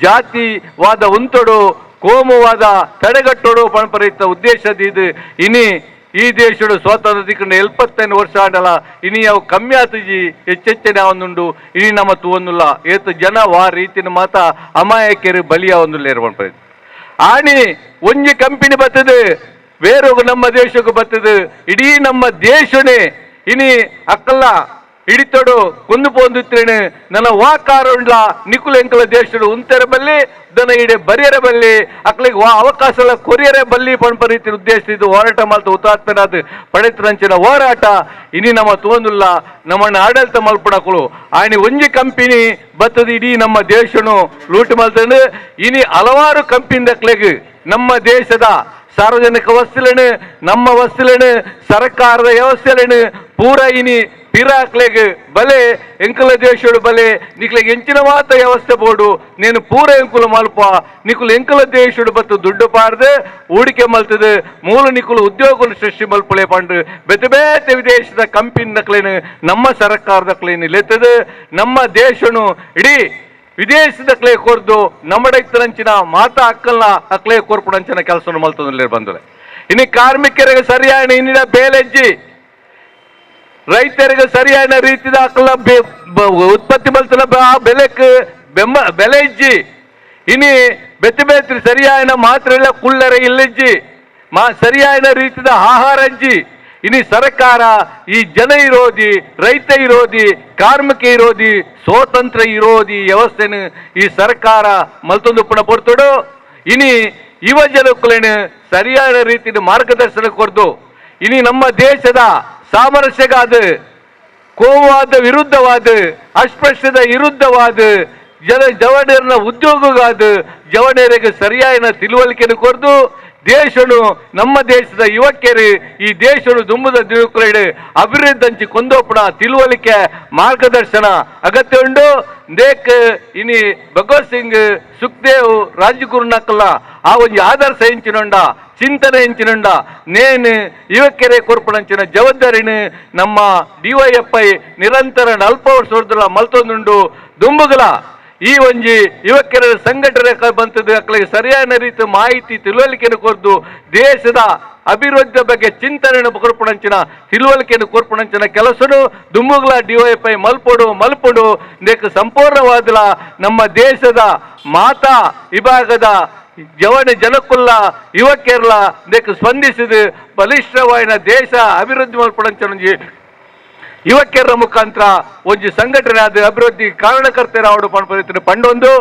ಜಾತಿವಾದ ಉಂತೊಡು ಕೋಮುವಾದ ತಡೆಗಟ್ಟೋಡು ಪಣಪರಿತ ಉದ್ದೇಶದ ಇದು ಇನಿ ಈ ದೇಶಡು ಸ್ವಾತಂತ್ರ್ಯ ತಿಕ್ಕೊಂಡು 75 ವರ್ಷ ಆಡಲ ಇನಿ ಅವು ಕಮ್ಮಿ ಆತುಜಿ ಹೆಚ್ಚೆಚ್ಚನೆ ಅವನುಂಡು ಇನಿ ನಮ್ಮ ತೂವನ್ನುಲ್ಲ ಏತು ಜನ ವಾ ರೀತಿನ ಮಾತ ಅಮಾಯಕರು ಬಲಿಯ ಒಂದುಲ್ಲ ಪಣಪರಿತ ಆಣಿ ಒಂಜಿ ಕಂಪನಿ ಬರ್ತದೆ ಬೇರೊಗ ನಮ್ಮ ದೇಶಕ್ಕೆ ಬರ್ತದೆ ಇಡೀ ನಮ್ಮ ದೇಶನೇ ಇನಿ ಅಕ್ಕಲ್ಲ ಹಿಡಿತೊಡು ಕುಂದು ಪೋಂದಿತ್ರೇನೆ ನನ್ನ ವಾಕಾರುಂಡ್ಲ ನಿಕುಲ ಎಂಕಲ ದೇಶಡು ಉಂತೆರ ಬಲ್ಲಿ ದನ ಇಡೆ ಬರಿಯರ ಬಲ್ಲಿ ಅಕ್ಲಿಗೆ ಅವಕಾಶ ಕೊರಿಯರ ಬಲ್ಲಿ ಪಣಪರೀತಿ ಉದ್ದೇಶಿಸಿದ್ದು ಹೋರಾಟ ಮಲ್ತ ಹುತಾತ್ಮನಾದ ಪಡೆತರಂಚಿನ ಹೋರಾಟ ಇನಿ ನಮ್ಮ ತೋಂದುಲ್ಲ ನಮ್ಮನ್ನ ಆಡಳಿತ ಮಲ್ಪಡಕಲು ಆಯ್ನಿ ಒಂಜಿ ಕಂಪನಿ ಬತ್ತದ ಇಡೀ ನಮ್ಮ ದೇಶನು ಲೂಟಿ ಮಲ್ತಂದು ಇನಿ ಹಲವಾರು ಕಂಪನಿ ದಕ್ಲೆಗ್ ನಮ್ಮ ದೇಶದ ಸಾರ್ವಜನಿಕ ವಸ್ತುಲೇನು ನಮ್ಮ ವಸ್ತುಲೇನು ಸರ್ಕಾರದ ವ್ಯವಸ್ಥೆಲೇನು ಪೂರ ಇನಿ ಪಿರಾಕ್ಲೆಗ್ ಬಲೆ ಎಂಕಲ ದೇಶಡು ಬಲೆ ನಿಕ್ಲೆಗ್ ಎಂಚಿನ ಮಾತ ವ್ಯವಸ್ಥೆ ಬೋಡು ನೀನು ಪೂರ ಎಂಕುಲ ಮಲ್ಪ ನಿಕುಲು ಎಂಕಲ ದೇಶಡು ಬತ್ತು ದುಡ್ಡು ಪಾರ್ದು ಹೂಡಿಕೆ ಮಲ್ತದೆ ಮೂಲ ನಿಕುಲು ಉದ್ಯೋಗ ಸೃಷ್ಟಿ ಮಲ್ಪಳೆ ಪಂಡು ಬೇತೆ ಬೇತೆ ವಿದೇಶದ ಕಂಪನಿ ನಕ್ಲೇನು ನಮ್ಮ ಸರ್ಕಾರದಕ್ಲೇನು ಲೆತ್ತದು ನಮ್ಮ ದೇಶನು ಇಡೀ ವಿದೇಶದ ಕ್ಲೇ ಕೊರ್ದು ನಮ್ಮಡೈತರಂಚಿನ ಮಾತಾ ಅಕ್ಕಲ್ನ ಅಕ್ಲೇ ಕೊರ್ಪುಡಂಚಿನ ಕೆಲಸ ಮಲ್ತದಲ್ಲಿ ಬಂದರೆ ಇನ್ನು ಕಾರ್ಮಿಕರಿಗೆ ಸರಿಯಾದ ಇನ್ನಿನ ಬೇಲೆಜ್ಜಿ ರೈತರಿಗೆ ಸರಿಯಾದ ರೀತಿದ ಅಕ್ಕಲ ಉತ್ಪತ್ತಿ ಮಲ್ತನ ಬೆಲೆಕ್ ಬೆಲೆ ಇಜ್ಜಿ ಇನಿ ಬೆತ್ತ ಬೇತ್ರಿ ಸರಿಯಾದ ಮಾತ್ರೆಲ್ಲ ಕುಳ್ಳರೆ ಇಲ್ಲಿಜ್ಜಿ ಸರಿಯಾದ ರೀತಿದ ಆಹಾರ ಅಜ್ಜಿ ಇನಿ ಸರ್ಕಾರ ಈ ಜನ ವಿರೋಧಿ ರೈತ ವಿರೋಧಿ ಕಾರ್ಮಿಕ ವಿರೋಧಿ ಸ್ವಾತಂತ್ರ್ಯ ವಿರೋಧಿ ವ್ಯವಸ್ಥೆನು ಈ ಸರ್ಕಾರ ಮಲ್ತೊಂದು ಪುಣ ಪೊರ್ತುಡು ಇನಿ ಯುವ ಜನಕ್ಕಲೇನು ಸರಿಯಾದ ರೀತಿಯ ಮಾರ್ಗದರ್ಶನ ಕೊರ್ದು ಇನಿ ನಮ್ಮ ದೇಶದ ಸಾಮರಸ್ಯಗಾದ ಕೋವಾದ ವಿರುದ್ಧವಾದ ಅಸ್ಪೃಶ್ಯದ ವಿರುದ್ಧವಾದ ಜವಣರನ ಉದ್ಯೋಗಗಾದ ಜವಣರಿಗೆ ಸರಿಯಾದ ತಿಳುವಳಿಕೆಯನ್ನು ಕೊರ್ದು ದೇಶನು ನಮ್ಮ ದೇಶದ ಯುವಕರು ಈ ದೇಶನು ದುಂಬದ ದಿನಕುಲೈಡು ಅಭಿವೃದ್ಧಿ ಕೊಂದೋಪಣ ತಿಳುವಳಿಕೆ ಮಾರ್ಗದರ್ಶನ ಅಗತ್ಯ ಉಂಡು ದೇಕ್ ಇನಿ ಭಗವತ್ ಸಿಂಗ್ ಸುಖದೇವ್ ರಾಜಗುರುನಕಲ್ಲ ಆ ಒಂದು ಆದರ್ಶ ಹೆಂಚಿನೊಂಡ ಚಿಂತನೆ ಹೆಂಚಿನೊಂಡ ನೇನು ಯುವಕರೇ ಕೊರ್ಪಣಂಚಿನ ಜವಾಬ್ದಾರಿನ ನಮ್ಮ DYFI ನಿರಂತರ 40 ವರ್ಷದ ಮಲ್ತೊಂದುಂಡು ದುಂಬುಗಲ ಈ ಒಂಜಿ ಯುವಕರ ಸಂಘಟನೆ ಬಂತದ್ದು ಅಕ್ಲಿಗೆ ಸರಿಯಾದ ರೀತಿ ಮಾಹಿತಿ ತಿಳುವಳಿಕೆಯನ್ನು ಕೊರ್ದು ದೇಶದ ಅಭಿವೃದ್ಧಿ ಬಗ್ಗೆ ಚಿಂತನೆಯನ್ನು ಕೊರ್ಪಣಂಚಿನ ತಿಳುವಳಿಕೆಯನ್ನು ಕೊರ್ಪಣಂಚಿನ ಕೆಲಸನು ದುಮ್ಮುಗ್ಲ DYFI ಮಲ್ಪೊಡು ದೇಕ ಸಂಪೂರ್ಣವಾದ ನಮ್ಮ ದೇಶದ ಮಾತಾ ವಿಭಾಗದ ಜನಕ್ಕುಲ್ಲ ಯುವಕರ್ಲ ದೇಕ ಸ್ಪಂದಿಸಿದ ಬಲಿಷ್ಠವಾದ ದೇಶ ಅಭಿವೃದ್ಧಿ ಮಲ್ಪಡಂಚಿ ಯುವಕರ ಮುಖಾಂತರ ಒಂಜಿ ಸಂಘಟನೆ ಆದ ಅಭಿವೃದ್ಧಿ ಕಾರಣಕರ್ತರ ಅವಡು ಪಣಪರಿತ ಪಂಡೊಂದು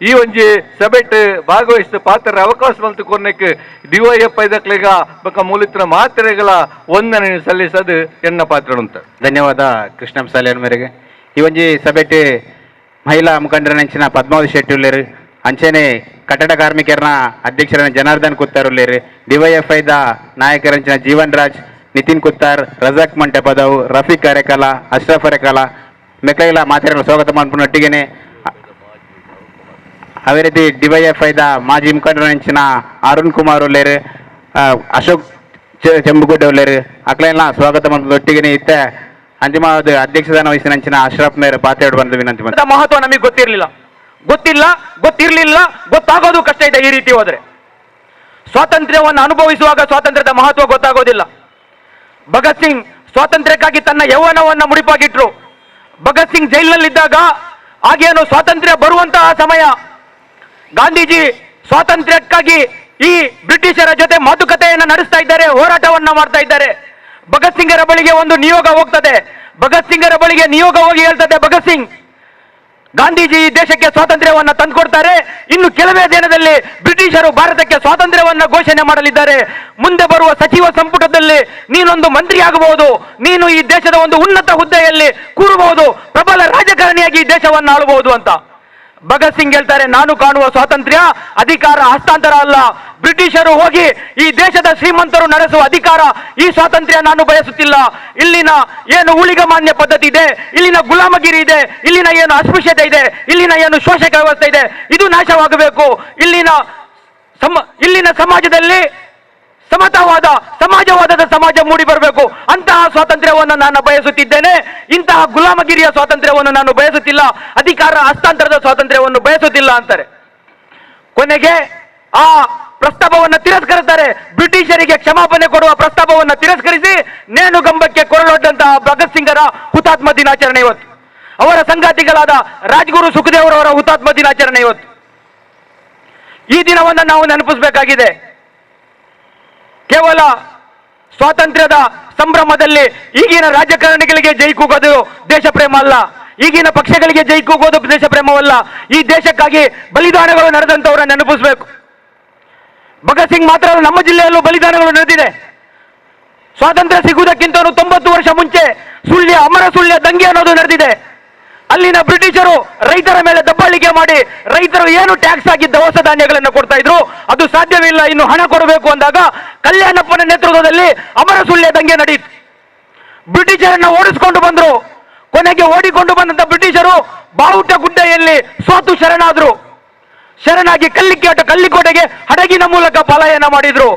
ಈ ಒಂಜಿ ಸಭೆಟ್ ಭಾಗವಹಿಸಿದ ಪಾತ್ರ ಅವಕಾಶ ಮಲ್ತು ಕೊರ್ನೆಕ್ DYFI ದಕ್ಲೆಗ ಬಕ ಮೂಲತ್ರ ಮಾತ್ರೆಗಳ ವಂದನೆ ಸಲ್ಲಿಸದು ಎನ್ನ ಪಾತ್ರ ಉಂಟು. ಧನ್ಯವಾದ ಕೃಷ್ಣಂ ಸಾಲಿಯನ್ ಮೇರೆಗೆ ಈ ಒಂಜಿ ಸಭೆಟ್ ಮಹಿಳಾ ಮುಖಂಡರನಂಚಿನ ಪದ್ಮಾವತಿ ಶೆಟ್ಟಿ ಉಳ್ಳೇರು ಅಂಚೆನೆ ಕಟ್ಟಡ ಕಾರ್ಮಿಕರನ ಅಧ್ಯಕ್ಷರನ್ನ ಜನಾರ್ದನ್ ಕುತ್ತಾರ್ ಉಳ್ಳೇರು DYFI ದ ನಾಯಕರಂಚಿನ ಜೀವನ್ ರಾಜ್ ನಿತಿನ್ ಕುತ್ತಾರ್ ರಜಾಕ್ ಮಂಟಪದವು ರಫೀಕ್ ಅರೆಕಲ ಅಶ್ರಫ್ ಅರೆಕಲ ಮೆಕೈಲ ಮಾತೆರಗಳ ಸ್ವಾಗತ ಮಾಡ್ಕೊಂಡೊಟ್ಟಿಗೆನೆ ಅದೇ ರೀತಿ DYFI ದ ಮಾಜಿ ಮುಖಂಡರಂಚಿನ ಅರುಣ್ ಕುಮಾರ್ ಉಳ್ಳೇರು ಅಶೋಕ್ ಚೆಂಬುಗುಡ್ಡ ಉಳ್ಳೇರು ಅಕ್ಲೆಲ್ಲ ಸ್ವಾಗತ ಮಾಡ್ಕೊಂಡೊಟ್ಟಿಗೆನೆ ಇತ್ತೆ ಅಂತಿಮವಾದ ಅಧ್ಯಕ್ಷದಾನ ವಹಿಸಿನಂಚಿನ ಅಶ್ರಫ್ ಮೇರೆ ಪಾತ್ರೆಡು ಬಂದು ವಿನಂತಿ ಮಹತ್ವ ನಮಗೆ ಗೊತ್ತಿರಲಿಲ್ಲ ಗೊತ್ತಾಗೋದು ಕಷ್ಟ ಇದೆ. ಈ ರೀತಿ ಹೋದ್ರೆ ಸ್ವಾತಂತ್ರ್ಯವನ್ನು ಅನುಭವಿಸುವಾಗ ಸ್ವಾತಂತ್ರ್ಯದ ಮಹತ್ವ ಗೊತ್ತಾಗೋದಿಲ್ಲ. ಭಗತ್ ಸಿಂಗ್ ಸ್ವಾತಂತ್ರ್ಯಕ್ಕಾಗಿ ತನ್ನ ಯೌವನವನ್ನ ಮುಡಿಪಾಗಿಟ್ರು. ಭಗತ್ ಸಿಂಗ್ ಜೈಲಿನಲ್ಲಿದ್ದಾಗ ಆಗೇನು ಸ್ವಾತಂತ್ರ್ಯ ಬರುವಂತಹ ಸಮಯ ಗಾಂಧೀಜಿ ಸ್ವಾತಂತ್ರ್ಯಕ್ಕಾಗಿ ಈ ಬ್ರಿಟಿಷರ ಜೊತೆ ಮಾತುಕತೆಯನ್ನು ನಡೆಸ್ತಾ ಇದ್ದಾರೆ, ಹೋರಾಟವನ್ನ ಮಾಡ್ತಾ ಇದ್ದಾರೆ. ಭಗತ್ ಸಿಂಗರ ಬಳಿಗೆ ಒಂದು ನಿಯೋಗ ಹೋಗ್ತದೆ. ಭಗತ್ ಸಿಂಗರ ಬಳಿಗೆ ನಿಯೋಗ ಹೋಗಿ ಹೇಳ್ತದೆ, ಭಗತ್ ಸಿಂಗ್ ಗಾಂಧೀಜಿ ಈ ದೇಶಕ್ಕೆ ಸ್ವಾತಂತ್ರ್ಯವನ್ನ ತಂದುಕೊಡ್ತಾರೆ, ಇನ್ನು ಕೆಲವೇ ದಿನದಲ್ಲಿ ಬ್ರಿಟಿಷರು ಭಾರತಕ್ಕೆ ಸ್ವಾತಂತ್ರ್ಯವನ್ನ ಘೋಷಣೆ ಮಾಡಲಿದ್ದಾರೆ, ಮುಂದೆ ಬರುವ ಸಚಿವ ಸಂಪುಟದಲ್ಲಿ ನೀನೊಂದು ಮಂತ್ರಿ ಆಗಬಹುದು, ನೀನು ಈ ದೇಶದ ಒಂದು ಉನ್ನತ ಹುದ್ದೆಯಲ್ಲಿ ಕೂರಬಹುದು, ಪ್ರಬಲ ರಾಜಕಾರಣಿಯಾಗಿ ಈ ದೇಶವನ್ನು ಆಳಬಹುದು ಅಂತ ಭಗತ್ ಸಿಂಗ್ ಹೇಳ್ತಾರೆ, ನಾನು ಕಾಣುವ ಸ್ವಾತಂತ್ರ್ಯ ಅಧಿಕಾರ ಹಸ್ತಾಂತರ ಅಲ್ಲ, ಬ್ರಿಟಿಷರು ಹೋಗಿ ಈ ದೇಶದ ಶ್ರೀಮಂತರು ನಡೆಸುವ ಅಧಿಕಾರ, ಈ ಸ್ವಾತಂತ್ರ್ಯ ನಾನು ಬಯಸುತ್ತಿಲ್ಲ. ಇಲ್ಲಿನ ಏನು ಊಳಿಗಮಾನ್ಯ ಪದ್ಧತಿ ಇದೆ, ಇಲ್ಲಿನ ಗುಲಾಮಗಿರಿ ಇದೆ, ಇಲ್ಲಿನ ಏನು ಅಸ್ಪೃಶ್ಯತೆ ಇದೆ, ಇಲ್ಲಿನ ಏನು ಶೋಷಕ ವ್ಯವಸ್ಥೆ ಇದೆ, ಇದು ನಾಶವಾಗಬೇಕು. ಇಲ್ಲಿನ ಸಮಾಜದಲ್ಲಿ ಸಮಾಜವಾದದ ಸಮಾಜ ಮೂಡಿ ಬರಬೇಕು. ಅಂತಹ ಸ್ವಾತಂತ್ರ್ಯವನ್ನು ನಾನು ಬಯಸುತ್ತಿದ್ದೇನೆ. ಇಂತಹ ಗುಲಾಮಗಿರಿಯ ಸ್ವಾತಂತ್ರ್ಯವನ್ನು ನಾನು ಬಯಸುತ್ತಿಲ್ಲ, ಅಧಿಕಾರ ಹಸ್ತಾಂತರದ ಸ್ವಾತಂತ್ರ್ಯವನ್ನು ಬಯಸುತ್ತಿಲ್ಲ ಅಂತಾರೆ. ಕೊನೆಗೆ ಆ ಪ್ರಸ್ತಾಪವನ್ನು ತಿರಸ್ಕರಿಸ್ತಾರೆ. ಬ್ರಿಟಿಷರಿಗೆ ಕ್ಷಮಾಪಣೆ ಕೊಡುವ ಪ್ರಸ್ತಾಪವನ್ನು ತಿರಸ್ಕರಿಸಿ ನೇಣುಗಂಬಕ್ಕೆ ಕೊರಳೊಡ್ಡಂತಹ ಭಗತ್ ಸಿಂಗರ ಹುತಾತ್ಮ ದಿನಾಚರಣೆ ಇವತ್ತು. ಅವರ ಸಂಗಾತಿಗಳಾದ ರಾಜ್ಗುರು ಸುಖದೇವರವರ ಹುತಾತ್ಮ ದಿನಾಚರಣೆ ಇವತ್ತು. ಈ ದಿನವನ್ನು ನಾವು ನೆನಪಿಸಬೇಕಾಗಿದೆ. ಕೇವಲ ಸ್ವಾತಂತ್ರ್ಯದ ಸಂಭ್ರಮದಲ್ಲಿ ಈಗಿನ ರಾಜಕಾರಣಿಗಳಿಗೆ ಜೈ ಕೂಗೋದು ದೇಶ ಪ್ರೇಮ ಅಲ್ಲ, ಈಗಿನ ಪಕ್ಷಗಳಿಗೆ ಜೈ ಕೂಗೋದು ದೇಶ ಪ್ರೇಮವಲ್ಲ. ಈ ದೇಶಕ್ಕಾಗಿ ಬಲಿದಾನಗಳು ನಡೆದಂತವರ ನೆನಪಿಸಬೇಕು. ಭಗತ್ ಸಿಂಗ್ ಮಾತ್ರ ಅಲ್ಲ, ನಮ್ಮ ಜಿಲ್ಲೆಯಲ್ಲೂ ಬಲಿದಾನಗಳು ನಡೆದಿದೆ. ಸ್ವಾತಂತ್ರ್ಯ ಸಿಗುವುದಕ್ಕಿಂತ 90 ವರ್ಷ ಮುಂಚೆ ಅಮರ ಸುಳ್ಯ ದಂಗೆ ಅನ್ನೋದು ನಡೆದಿದೆ. ಅಲ್ಲಿನ ಬ್ರಿಟಿಷರು ರೈತರ ಮೇಲೆ ದಬ್ಬಾಳಿಕೆ ಮಾಡಿ ರೈತರು ಏನು ಟ್ಯಾಕ್ಸ್ ಆಗಿ ದವಸ ಧಾನ್ಯಗಳನ್ನು ಕೊಡ್ತಾ ಇದ್ರು, ಅದು ಸಾಧ್ಯವಿಲ್ಲ, ಇನ್ನು ಹಣ ಕೊಡಬೇಕು ಅಂದಾಗ ಕಲ್ಯಾಣಪ್ಪನ ನೇತೃತ್ವದಲ್ಲಿ ಅಮರ ಸುಳ್ಯ ದಂಗೆ ನಡೆಯಿತು. ಬ್ರಿಟಿಷರನ್ನ ಓಡಿಸಿಕೊಂಡು ಬಂದ್ರು. ಕೊನೆಗೆ ಓಡಿಕೊಂಡು ಬಂದಂತ ಬ್ರಿಟಿಷರು ಬಾವುಟ ಗುಡ್ಡೆಯಲ್ಲಿ ಸೋತು ಶರಣಾಗಿ ಕಲ್ಲಿಕೋಟೆಗೆ ಹಡಗಿನ ಮೂಲಕ ಪಲಾಯನ ಮಾಡಿದ್ರು.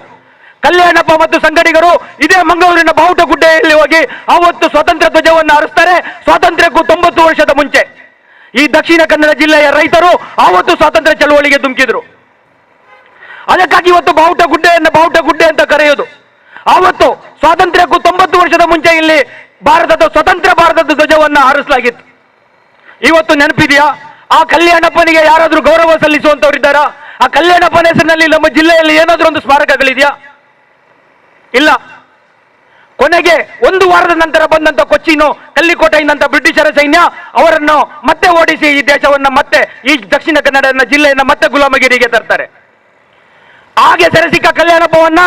ಕಲ್ಯಾಣಪ್ಪ ಮತ್ತು ಸಂಗಡಿಗರು ಇದೇ ಮಂಗಳೂರಿನ ಬಾವುಟ ಗುಡ್ಡೆಯಲ್ಲಿ ಹೋಗಿ ಆವತ್ತು ಸ್ವಾತಂತ್ರ್ಯ ಧ್ವಜವನ್ನು ಹಾರಿಸ್ತಾರೆ. ಸ್ವಾತಂತ್ರ್ಯಕ್ಕೂ 90 ವರ್ಷದ ಮುಂಚೆ ಈ ದಕ್ಷಿಣ ಕನ್ನಡ ಜಿಲ್ಲೆಯ ರೈತರು ಆವತ್ತು ಸ್ವಾತಂತ್ರ್ಯ ಚಳವಳಿಗೆ ಧುಮುಕಿದ್ರು. ಅದಕ್ಕಾಗಿ ಇವತ್ತು ಬಾವುಟ ಗುಡ್ಡೆ ಅಂತ ಕರೆಯೋದು. ಆವತ್ತು ಸ್ವಾತಂತ್ರ್ಯಕ್ಕೂ 90 ವರ್ಷದ ಮುಂಚೆ ಇಲ್ಲಿ ಸ್ವತಂತ್ರ ಭಾರತದ ಧ್ವಜವನ್ನು ಹಾರಿಸಲಾಗಿತ್ತು. ಇವತ್ತು ನೆನಪಿದೆಯಾ? ಆ ಕಲ್ಯಾಣಪ್ಪನಿಗೆ ಯಾರಾದ್ರೂ ಗೌರವ ಸಲ್ಲಿಸುವಂತವರಿದ್ದಾರಾ? ಆ ಕಲ್ಯಾಣಪ್ಪನ ಹೆಸರಿನಲ್ಲಿ ನಮ್ಮ ಜಿಲ್ಲೆಯಲ್ಲಿ ಏನಾದ್ರೂ ಒಂದು ಸ್ಮಾರಕಗಳಿದೆಯಾ? ಇಲ್ಲ. ಕೊನೆಗೆ 1 ವಾರದ ನಂತರ ಬಂದಂತ ಕೊಚ್ಚಿನು ಕಲ್ಲಿಕೋಟೆಯಿಂದ ಬ್ರಿಟಿಷರ ಸೈನ್ಯ ಅವರನ್ನು ಮತ್ತೆ ಓಡಿಸಿ ಈ ದೇಶವನ್ನ ಮತ್ತೆ ಈ ದಕ್ಷಿಣ ಕನ್ನಡ ಜಿಲ್ಲೆಯನ್ನ ಮತ್ತೆ ಗುಲಾಮಗಿರಿಗೆ ತರ್ತಾರೆ. ಹಾಗೆ ಸೆರೆಸಿಕ್ಕ ಕಲ್ಯಾಣಪ್ಪವನ್ನ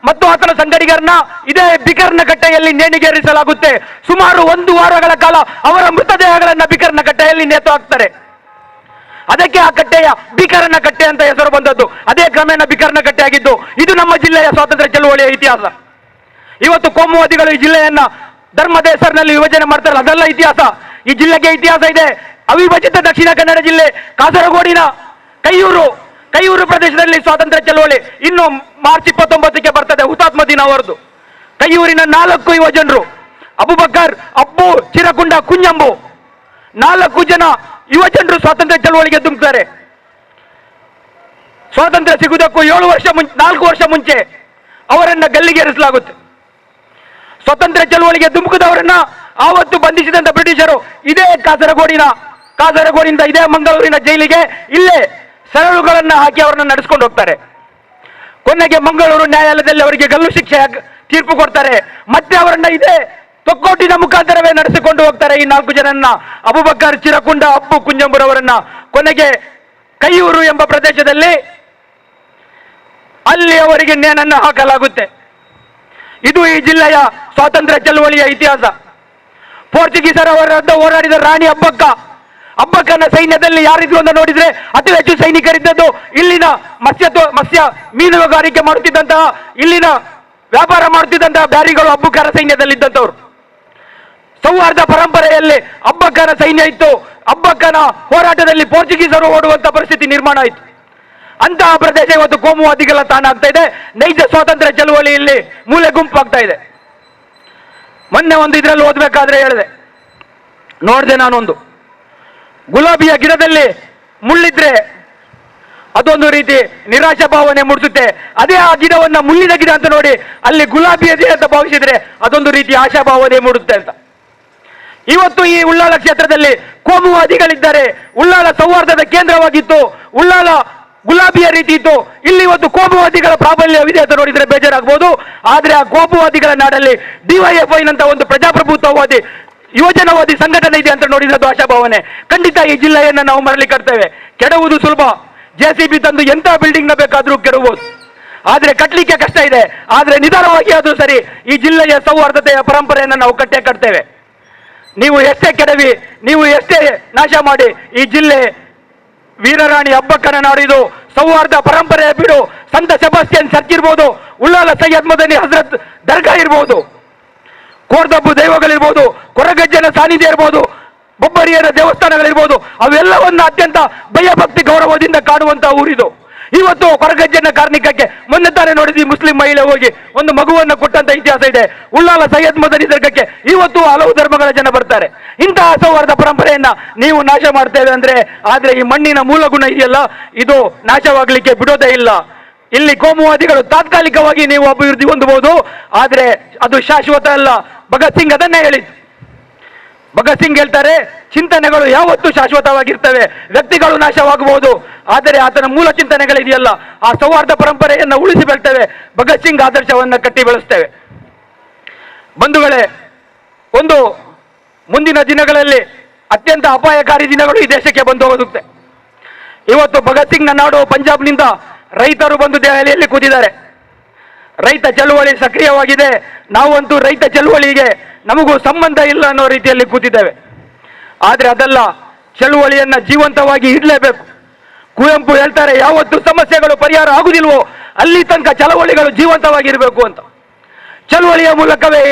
ಮತ್ತು ಆತನ ಸಂಗಡಿಗರನ್ನ ಇದೇ ಬಿಕರ್ನ ಕಟ್ಟೆಯಲ್ಲಿ ನೇಣಿಗೇರಿಸಲಾಗುತ್ತೆ. ಸುಮಾರು 1 ವಾರಗಳ ಕಾಲ ಅವರ ಮೃತದೇಹಗಳನ್ನ ಬಿಕರ್ನ ಕಟ್ಟೆಯಲ್ಲಿ ನೇತು ಹಾಕ್ತಾರೆ. ಅದಕ್ಕೆ ಆ ಕಟ್ಟೆಯ ಬಿಕರನ ಕಟ್ಟೆ ಅಂತ ಹೆಸರು ಬಂದದ್ದು. ಅದೇ ಕ್ರಮೇಣ ಬಿಕರ್ನ ಕಟ್ಟೆ ಆಗಿದ್ದು. ಇದು ನಮ್ಮ ಜಿಲ್ಲೆಯ ಸ್ವಾತಂತ್ರ್ಯ ಚಳವಳಿಯ ಇತಿಹಾಸ. ಇವತ್ತು ಕೋಮುವಾದಿಗಳು ಈ ಜಿಲ್ಲೆಯನ್ನ ಧರ್ಮದ ಹೆಸರಿನಲ್ಲಿ ವಿಭಜನೆ ಮಾಡ್ತಾರಲ್ಲ, ಅದೆಲ್ಲ ಇತಿಹಾಸ. ಈ ಜಿಲ್ಲೆಗೆ ಇತಿಹಾಸ ಇದೆ. ಅವಿಭಜಿತ ದಕ್ಷಿಣ ಕನ್ನಡ ಜಿಲ್ಲೆ ಕಾಸರಗೋಡಿನ ಕೈಯೂರು ಪ್ರದೇಶದಲ್ಲಿ ಸ್ವಾತಂತ್ರ್ಯ ಚಳವಳಿ ಇನ್ನು ಮಾರ್ಚ್ 29ಕ್ಕೆ ಬರ್ತದೆ, ಹುತಾತ್ಮ ದಿನ ಅವರದು. ಕೈಯೂರಿನ 4 ಯುವಜನರು ಅಬುಬಕರ್, ಅಬ್ಬು, ಚಿರಕುಂಡ, ಕುಂಜಂಬು 4 ಜನ ಯುವಜನರು ಸ್ವಾತಂತ್ರ್ಯ ಚಳವಳಿಗೆ ಧುಮುಕ್ತಾರೆ. ಸ್ವಾತಂತ್ರ್ಯ ಸಿಗುವುದಕ್ಕೂ 4 ವರ್ಷ ಮುಂಚೆ ಅವರನ್ನ ಗಲ್ಲಿಗೇರಿಸಲಾಗುತ್ತೆ. ಸ್ವಾತಂತ್ರ್ಯ ಚಳವಳಿಗೆ ಧುಮುಕಿದವರನ್ನ ಆವತ್ತು ಬಂಧಿಸಿದಂತ ಬ್ರಿಟಿಷರು ಇದೇ ಕಾಸರಗೋಡಿಂದ ಇದೇ ಮಂಗಳೂರಿನ ಜೈಲಿಗೆ ಇಲ್ಲೇ ಸರಳುಗಳನ್ನ ಹಾಕಿ ಅವರನ್ನ ನಡೆಸ್ಕೊಂಡು ಹೋಗ್ತಾರೆ. ಕೊನೆಗೆ ಮಂಗಳೂರು ನ್ಯಾಯಾಲಯದಲ್ಲಿ ಅವರಿಗೆ ಗಲ್ಲು ಶಿಕ್ಷೆ ತೀರ್ಪು ಕೊಡ್ತಾರೆ. ಮತ್ತೆ ಅವರನ್ನ ಇದೇ ತೊಕ್ಕೋಟಿನ ಮುಖಾಂತರವೇ ನಡೆಸಿಕೊಂಡು ಹೋಗ್ತಾರೆ. ಈ 4 ಜನನ್ನ ಅಬುಬಕರ್, ಚಿರಕುಂಡ, ಅಪ್ಪು, ಕುಂಜಂಬುರವರನ್ನ ಕೊನೆಗೆ ಕೈಯೂರು ಎಂಬ ಪ್ರದೇಶದಲ್ಲಿ ಅಲ್ಲಿ ಅವರಿಗೆ ನೇಣನ್ನು ಹಾಕಲಾಗುತ್ತೆ. ಇದು ಈ ಜಿಲ್ಲೆಯ ಸ್ವಾತಂತ್ರ್ಯ ಚಳವಳಿಯ ಇತಿಹಾಸ. ಪೋರ್ಚುಗೀಸರ ವಿರುದ್ಧ ಹೋರಾಡಿದ ರಾಣಿ ಅಬ್ಬಕ್ಕನ ಸೈನ್ಯದಲ್ಲಿ ಯಾರಿದ್ರು ಅಂತ ನೋಡಿದ್ರೆ ಅತಿ ಹೆಚ್ಚು ಸೈನಿಕರಿದ್ದದ್ದು ಇಲ್ಲಿನ ಮತ್ಸ್ಯ ಮೀನುಗಾರಿಕೆ ಮಾಡುತ್ತಿದ್ದಂತಹ, ಇಲ್ಲಿನ ವ್ಯಾಪಾರ ಮಾಡುತ್ತಿದ್ದಂತಹ ಬ್ಯಾರಿಗಳು ಅಬ್ಬಕ್ಕರ ಸೈನ್ಯದಲ್ಲಿದ್ದಂಥವ್ರು. ಸೌಹಾರ್ದ ಪರಂಪರೆಯಲ್ಲಿ ಅಬ್ಬಕ್ಕನ ಸೈನ್ಯ ಇತ್ತು. ಅಬ್ಬಕ್ಕನ ಹೋರಾಟದಲ್ಲಿ ಪೋರ್ಚುಗೀಸರು ಓಡುವಂತ ಪರಿಸ್ಥಿತಿ ನಿರ್ಮಾಣ ಆಯಿತು. ಅಂತಹ ಪ್ರದೇಶ ಇವತ್ತು ಕೋಮುವಾದಿಗಳ ತಾಣ ಆಗ್ತಾ ಇದೆ. ನೈಜ ಸ್ವಾತಂತ್ರ್ಯ ಚಳವಳಿಯಲ್ಲಿ ಮೂಲೆ ಗುಂಪಾಗ್ತಾ ಇದೆ. ಮೊನ್ನೆ ಒಂದು ಇದರಲ್ಲಿ ಓದಬೇಕಾದ್ರೆ ನೋಡಿದೆ ನಾನೊಂದು ಗುಲಾಬಿಯ ಗಿಡದಲ್ಲಿ ಮುಳ್ಳಿದ್ರೆ ಅದೊಂದು ರೀತಿ ನಿರಾಶಾ ಭಾವನೆ ಮೂಡಿಸುತ್ತೆ. ಅದೇ ಆ ಗಿಡವನ್ನ ಮುಳ್ಳಿನ ಗಿಡ ಅಂತ ನೋಡಿ ಅಲ್ಲಿ ಗುಲಾಬಿಯದೇ ಅಂತ ಭಾವಿಸಿದ್ರೆ ಅದೊಂದು ರೀತಿ ಆಶಾ ಭಾವನೆ ಮೂಡುತ್ತೆ ಅಂತ. ಇವತ್ತು ಈ ಉಳ್ಳಾಲ ಕ್ಷೇತ್ರದಲ್ಲಿ ಕೋಮುವಾದಿಗಳಿದ್ದಾರೆ. ಉಳ್ಳಾಲ ಸೌಹಾರ್ದದ ಕೇಂದ್ರವಾಗಿತ್ತು. ಉಳ್ಳಾಲ ಗುಲಾಬಿಯ ರೀತಿ ಇತ್ತು. ಇಲ್ಲಿ ಇವತ್ತು ಕೋಮುವಾದಿಗಳ ಪ್ರಾಬಲ್ಯವಿದೆ ಅಂತ ನೋಡಿದ್ರೆ ಬೇಜಾರಾಗಬಹುದು. ಆದ್ರೆ ಆ ಕೋಮುವಾದಿಗಳ ನಾಡಲ್ಲಿ ಡಿವೈಎಫ್ಐ ನಂತ ಒಂದು ಪ್ರಜಾಪ್ರಭುತ್ವವಾದಿ ಯುವಜನವಾದಿ ಸಂಘಟನೆ ಇದೆ ಅಂತ ನೋಡಿದ್ರೆ ಅದು ಆಶಾಭಾವನೆ. ಖಂಡಿತ ಈ ಜಿಲ್ಲೆಯನ್ನ ನಾವು ಮರಳಿ ಕಟ್ತೇವೆ. ಕೆಡವುದು ಸುಲಭ. JCB ತಂದು ಎಂತ ಬಿಲ್ಡಿಂಗ್ ನ ಬೇಕಾದ್ರೂ ಕೆಡಬಹುದು. ಆದ್ರೆ ಕಟ್ಟಲಿಕ್ಕೆ ಕಷ್ಟ ಇದೆ. ಆದ್ರೆ ನಿಧಾನವಾಗಿ ಅದು ಸರಿ. ಈ ಜಿಲ್ಲೆಯ ಸೌಹಾರ್ದತೆಯ ಪರಂಪರೆಯನ್ನು ನಾವು ಕಟ್ಟೇ ಕಟ್ತೇವೆ. ನೀವು ಎಷ್ಟೇ ಕೆಡವಿ, ನೀವು ಎಷ್ಟೇ ನಾಶ ಮಾಡಿ, ಈ ಜಿಲ್ಲೆ ವೀರರಾಣಿ ಹಬ್ಬಕ್ಕನ ನಾಡು ಇದು, ಸೌಹಾರ್ದ ಪರಂಪರೆಯ ಬೀಡು. ಸಂತ ಸೆಬಾಸ್ಟಿಯನ್ ಚರ್ಚ್ ಇರ್ಬೋದು, ಉಳ್ಳಾಲ ಸೈಯದ್ ಮದನಿ ಹಜರತ್ ದರ್ಗಾ ಇರ್ಬೋದು, ಕೋರ್ದಬ್ಬು ದೈವಗಳಿರ್ಬೋದು, ಕೊರಗಜ್ಜನ ಸಾನ್ನಿಧ್ಯ ಇರ್ಬೋದು, ಬೊಬ್ಬರಿಯರ ದೇವಸ್ಥಾನಗಳಿರ್ಬೋದು, ಅವೆಲ್ಲವನ್ನ ಅತ್ಯಂತ ಭಯಭಕ್ತಿ ಗೌರವದಿಂದ ಕಾಣುವಂತಹ ಊರಿದು. ಇವತ್ತು ಕೊರಗಜ್ಜನ ಕಾರ್ಮಿಕಕ್ಕೆ ಮೊನ್ನೆ ತಾನೇ ನೋಡಿದ್ವಿ, ಮುಸ್ಲಿಂ ಮಹಿಳೆ ಹೋಗಿ ಒಂದು ಮಗುವನ್ನು ಕೊಟ್ಟಂತ ಇತಿಹಾಸ ಇದೆ. ಉಳ್ಳಾಲ ಸೈಯದ್ ಮದನಿ ದರ್ಗಕ್ಕೆ ಇವತ್ತು ಹಲವು ಧರ್ಮಗಳ ಜನ ಬರ್ತಾರೆ. ಇಂತಹ ಸೌಹಾರ್ದ ಪರಂಪರೆಯನ್ನ ನೀವು ನಾಶ ಮಾಡ್ತೇವೆ ಆದ್ರೆ ಈ ಮಣ್ಣಿನ ಮೂಲ ಗುಣ ಇದೆಯಲ್ಲ, ಇದು ನಾಶವಾಗಲಿಕ್ಕೆ ಬಿಡೋದೇ ಇಲ್ಲ. ಇಲ್ಲಿ ಕೋಮುವಾದಿಗಳು ತಾತ್ಕಾಲಿಕವಾಗಿ ನೀವು ಅಭಿವೃದ್ಧಿ ಹೊಂದಬಹುದು, ಆದ್ರೆ ಅದು ಶಾಶ್ವತ ಅಲ್ಲ. ಭಗತ್ ಸಿಂಗ್ ಅದನ್ನೇ ಹೇಳಿದ್ದು. ಭಗತ್ ಸಿಂಗ್ ಹೇಳ್ತಾರೆ, ಚಿಂತನೆಗಳು ಯಾವತ್ತೂ ಶಾಶ್ವತವಾಗಿರ್ತವೆ, ವ್ಯಕ್ತಿಗಳು ನಾಶವಾಗಬಹುದು, ಆದರೆ ಆತನ ಮೂಲ ಚಿಂತನೆಗಳಿದೆಯಲ್ಲ, ಆ ಸೌಹಾರ್ದ ಪರಂಪರೆಯನ್ನು ಉಳಿಸಿ ಬೆಳ್ತೇವೆ. ಭಗತ್ ಸಿಂಗ್ ಆದರ್ಶವನ್ನ ಕಟ್ಟಿ ಬೆಳೆಸ್ತೇವೆ. ಬಂಧುಗಳೇ, ಒಂದು ಮುಂದಿನ ದಿನಗಳಲ್ಲಿ ಅತ್ಯಂತ ಅಪಾಯಕಾರಿ ದಿನಗಳು ಈ ದೇಶಕ್ಕೆ ಬಂದು ಹೋಗುತ್ತೆ. ಇವತ್ತು ಭಗತ್ ಸಿಂಗ್ನ ನಾಡು ಪಂಜಾಬ್ನಿಂದ ರೈತರು ಬಂದು ದೆಹಲಿಯಲ್ಲಿ ಕೂತಿದ್ದಾರೆ. ರೈತ ಚಳುವಳಿ ಸಕ್ರಿಯವಾಗಿದೆ. ನಾವಂತೂ ರೈತ ಚಳುವಳಿಗೆ ನಮಗೂ ಸಂಬಂಧ ಇಲ್ಲ ಅನ್ನೋ ರೀತಿಯಲ್ಲಿ ಕೂತಿದ್ದೇವೆ. ಆದ್ರೆ ಅದಲ್ಲ, ಚಳುವಳಿಯನ್ನ ಜೀವಂತವಾಗಿ ಇಡಲೇಬೇಕು. ಕುವೆಂಪು ಹೇಳ್ತಾರೆ, ಯಾವತ್ತು ಸಮಸ್ಯೆಗಳು ಪರಿಹಾರ ಆಗುದಿಲ್ವೋ ಅಲ್ಲಿ ತನಕ ಚಳವಳಿಗಳು ಜೀವಂತವಾಗಿರಬೇಕು ಅಂತ. ಚಳುವಳಿಯ ಮೂಲಕವೇ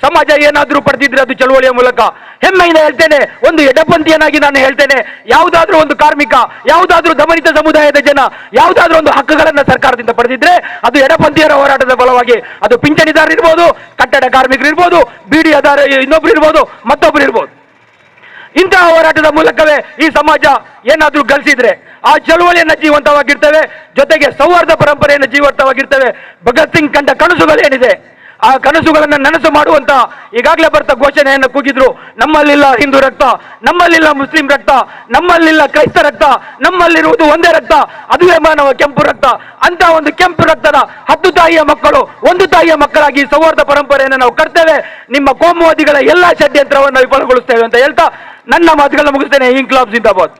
ಸಮಾಜ ಏನಾದ್ರೂ ಪಡೆದಿದ್ರೆ ಅದು ಚಳುವಳಿಯ ಮೂಲಕ. ಹೆಮ್ಮೆಯಿಂದ ಹೇಳ್ತೇನೆ, ಒಂದು ಎಡಪಂಥೀಯನಾಗಿ ನಾನು ಹೇಳ್ತೇನೆ, ಯಾವುದಾದ್ರೂ ಒಂದು ಕಾರ್ಮಿಕ, ಯಾವುದಾದ್ರೂ ದಮನಿತ ಸಮುದಾಯದ ಜನ ಯಾವುದಾದ್ರೂ ಒಂದು ಹಕ್ಕುಗಳನ್ನ ಸರ್ಕಾರದಿಂದ ಪಡೆದಿದ್ರೆ ಅದು ಎಡಪಂಥೀಯರ ಹೋರಾಟದ ಫಲವಾಗಿ. ಅದು ಪಿಂಚಣಿದಾರ ಇರ್ಬೋದು, ಕಟ್ಟಡ ಕಾರ್ಮಿಕರು ಇರ್ಬೋದು, ಬಿಡಿಯಾದಾರ ಇನ್ನೊಬ್ರು ಇರ್ಬೋದು, ಮತ್ತೊಬ್ರು ಇರ್ಬೋದು. ಇಂತಹ ಹೋರಾಟದ ಮೂಲಕವೇ ಈ ಸಮಾಜ ಏನಾದ್ರೂ ಗಳಿಸಿದ್ರೆ ಆ ಚಳುವಳಿಯನ್ನ ಜೀವಂತವಾಗಿರ್ತೇವೆ, ಜೊತೆಗೆ ಸೌಹಾರ್ದ ಪರಂಪರೆಯನ್ನು ಜೀವಂತವಾಗಿರ್ತೇವೆ. ಭಗತ್ ಸಿಂಗ್ ಕಂಡ ಕನಸುಗಳೇನಿದೆ ಆ ಕನಸುಗಳನ್ನು ನನಸು ಮಾಡುವಂತ ಈಗಾಗಲೇ ಬರ್ತಾ ಘೋಷಣೆಯನ್ನು ಕೂಗಿದ್ರು. ನಮ್ಮಲ್ಲಿಲ್ಲ ಹಿಂದೂ ರಕ್ತ, ನಮ್ಮಲ್ಲಿಲ್ಲ ಮುಸ್ಲಿಂ ರಕ್ತ, ನಮ್ಮಲ್ಲಿಲ್ಲ ಕ್ರೈಸ್ತ ರಕ್ತ, ನಮ್ಮಲ್ಲಿರುವುದು ಒಂದೇ ರಕ್ತ, ಅದುವೇ ಮಾನವ ಕೆಂಪು ರಕ್ತ. ಅಂತ ಒಂದು ಕೆಂಪು ರಕ್ತದ 10 ತಾಯಿಯ ಮಕ್ಕಳು ಒಂದು ತಾಯಿಯ ಮಕ್ಕಳಾಗಿ ಸೌಹಾರ್ದ ಪರಂಪರೆಯನ್ನು ನಾವು ಕಟ್ತೇವೆ. ನಿಮ್ಮ ಕೋಮುವಾದಿಗಳ ಎಲ್ಲಾ ಷಡ್ಯಂತ್ರವನ್ನು ವಿಫಲಗೊಳಿಸ್ತೇವೆ ಅಂತ ಹೇಳ್ತಾ ನನ್ನ ಮಾತುಗಳನ್ನ ಮುಗಿಸ್ತೇನೆ. ಇನ್ಕ್ಲಾಬ್ ಜಿಂದಾಬಾದ್.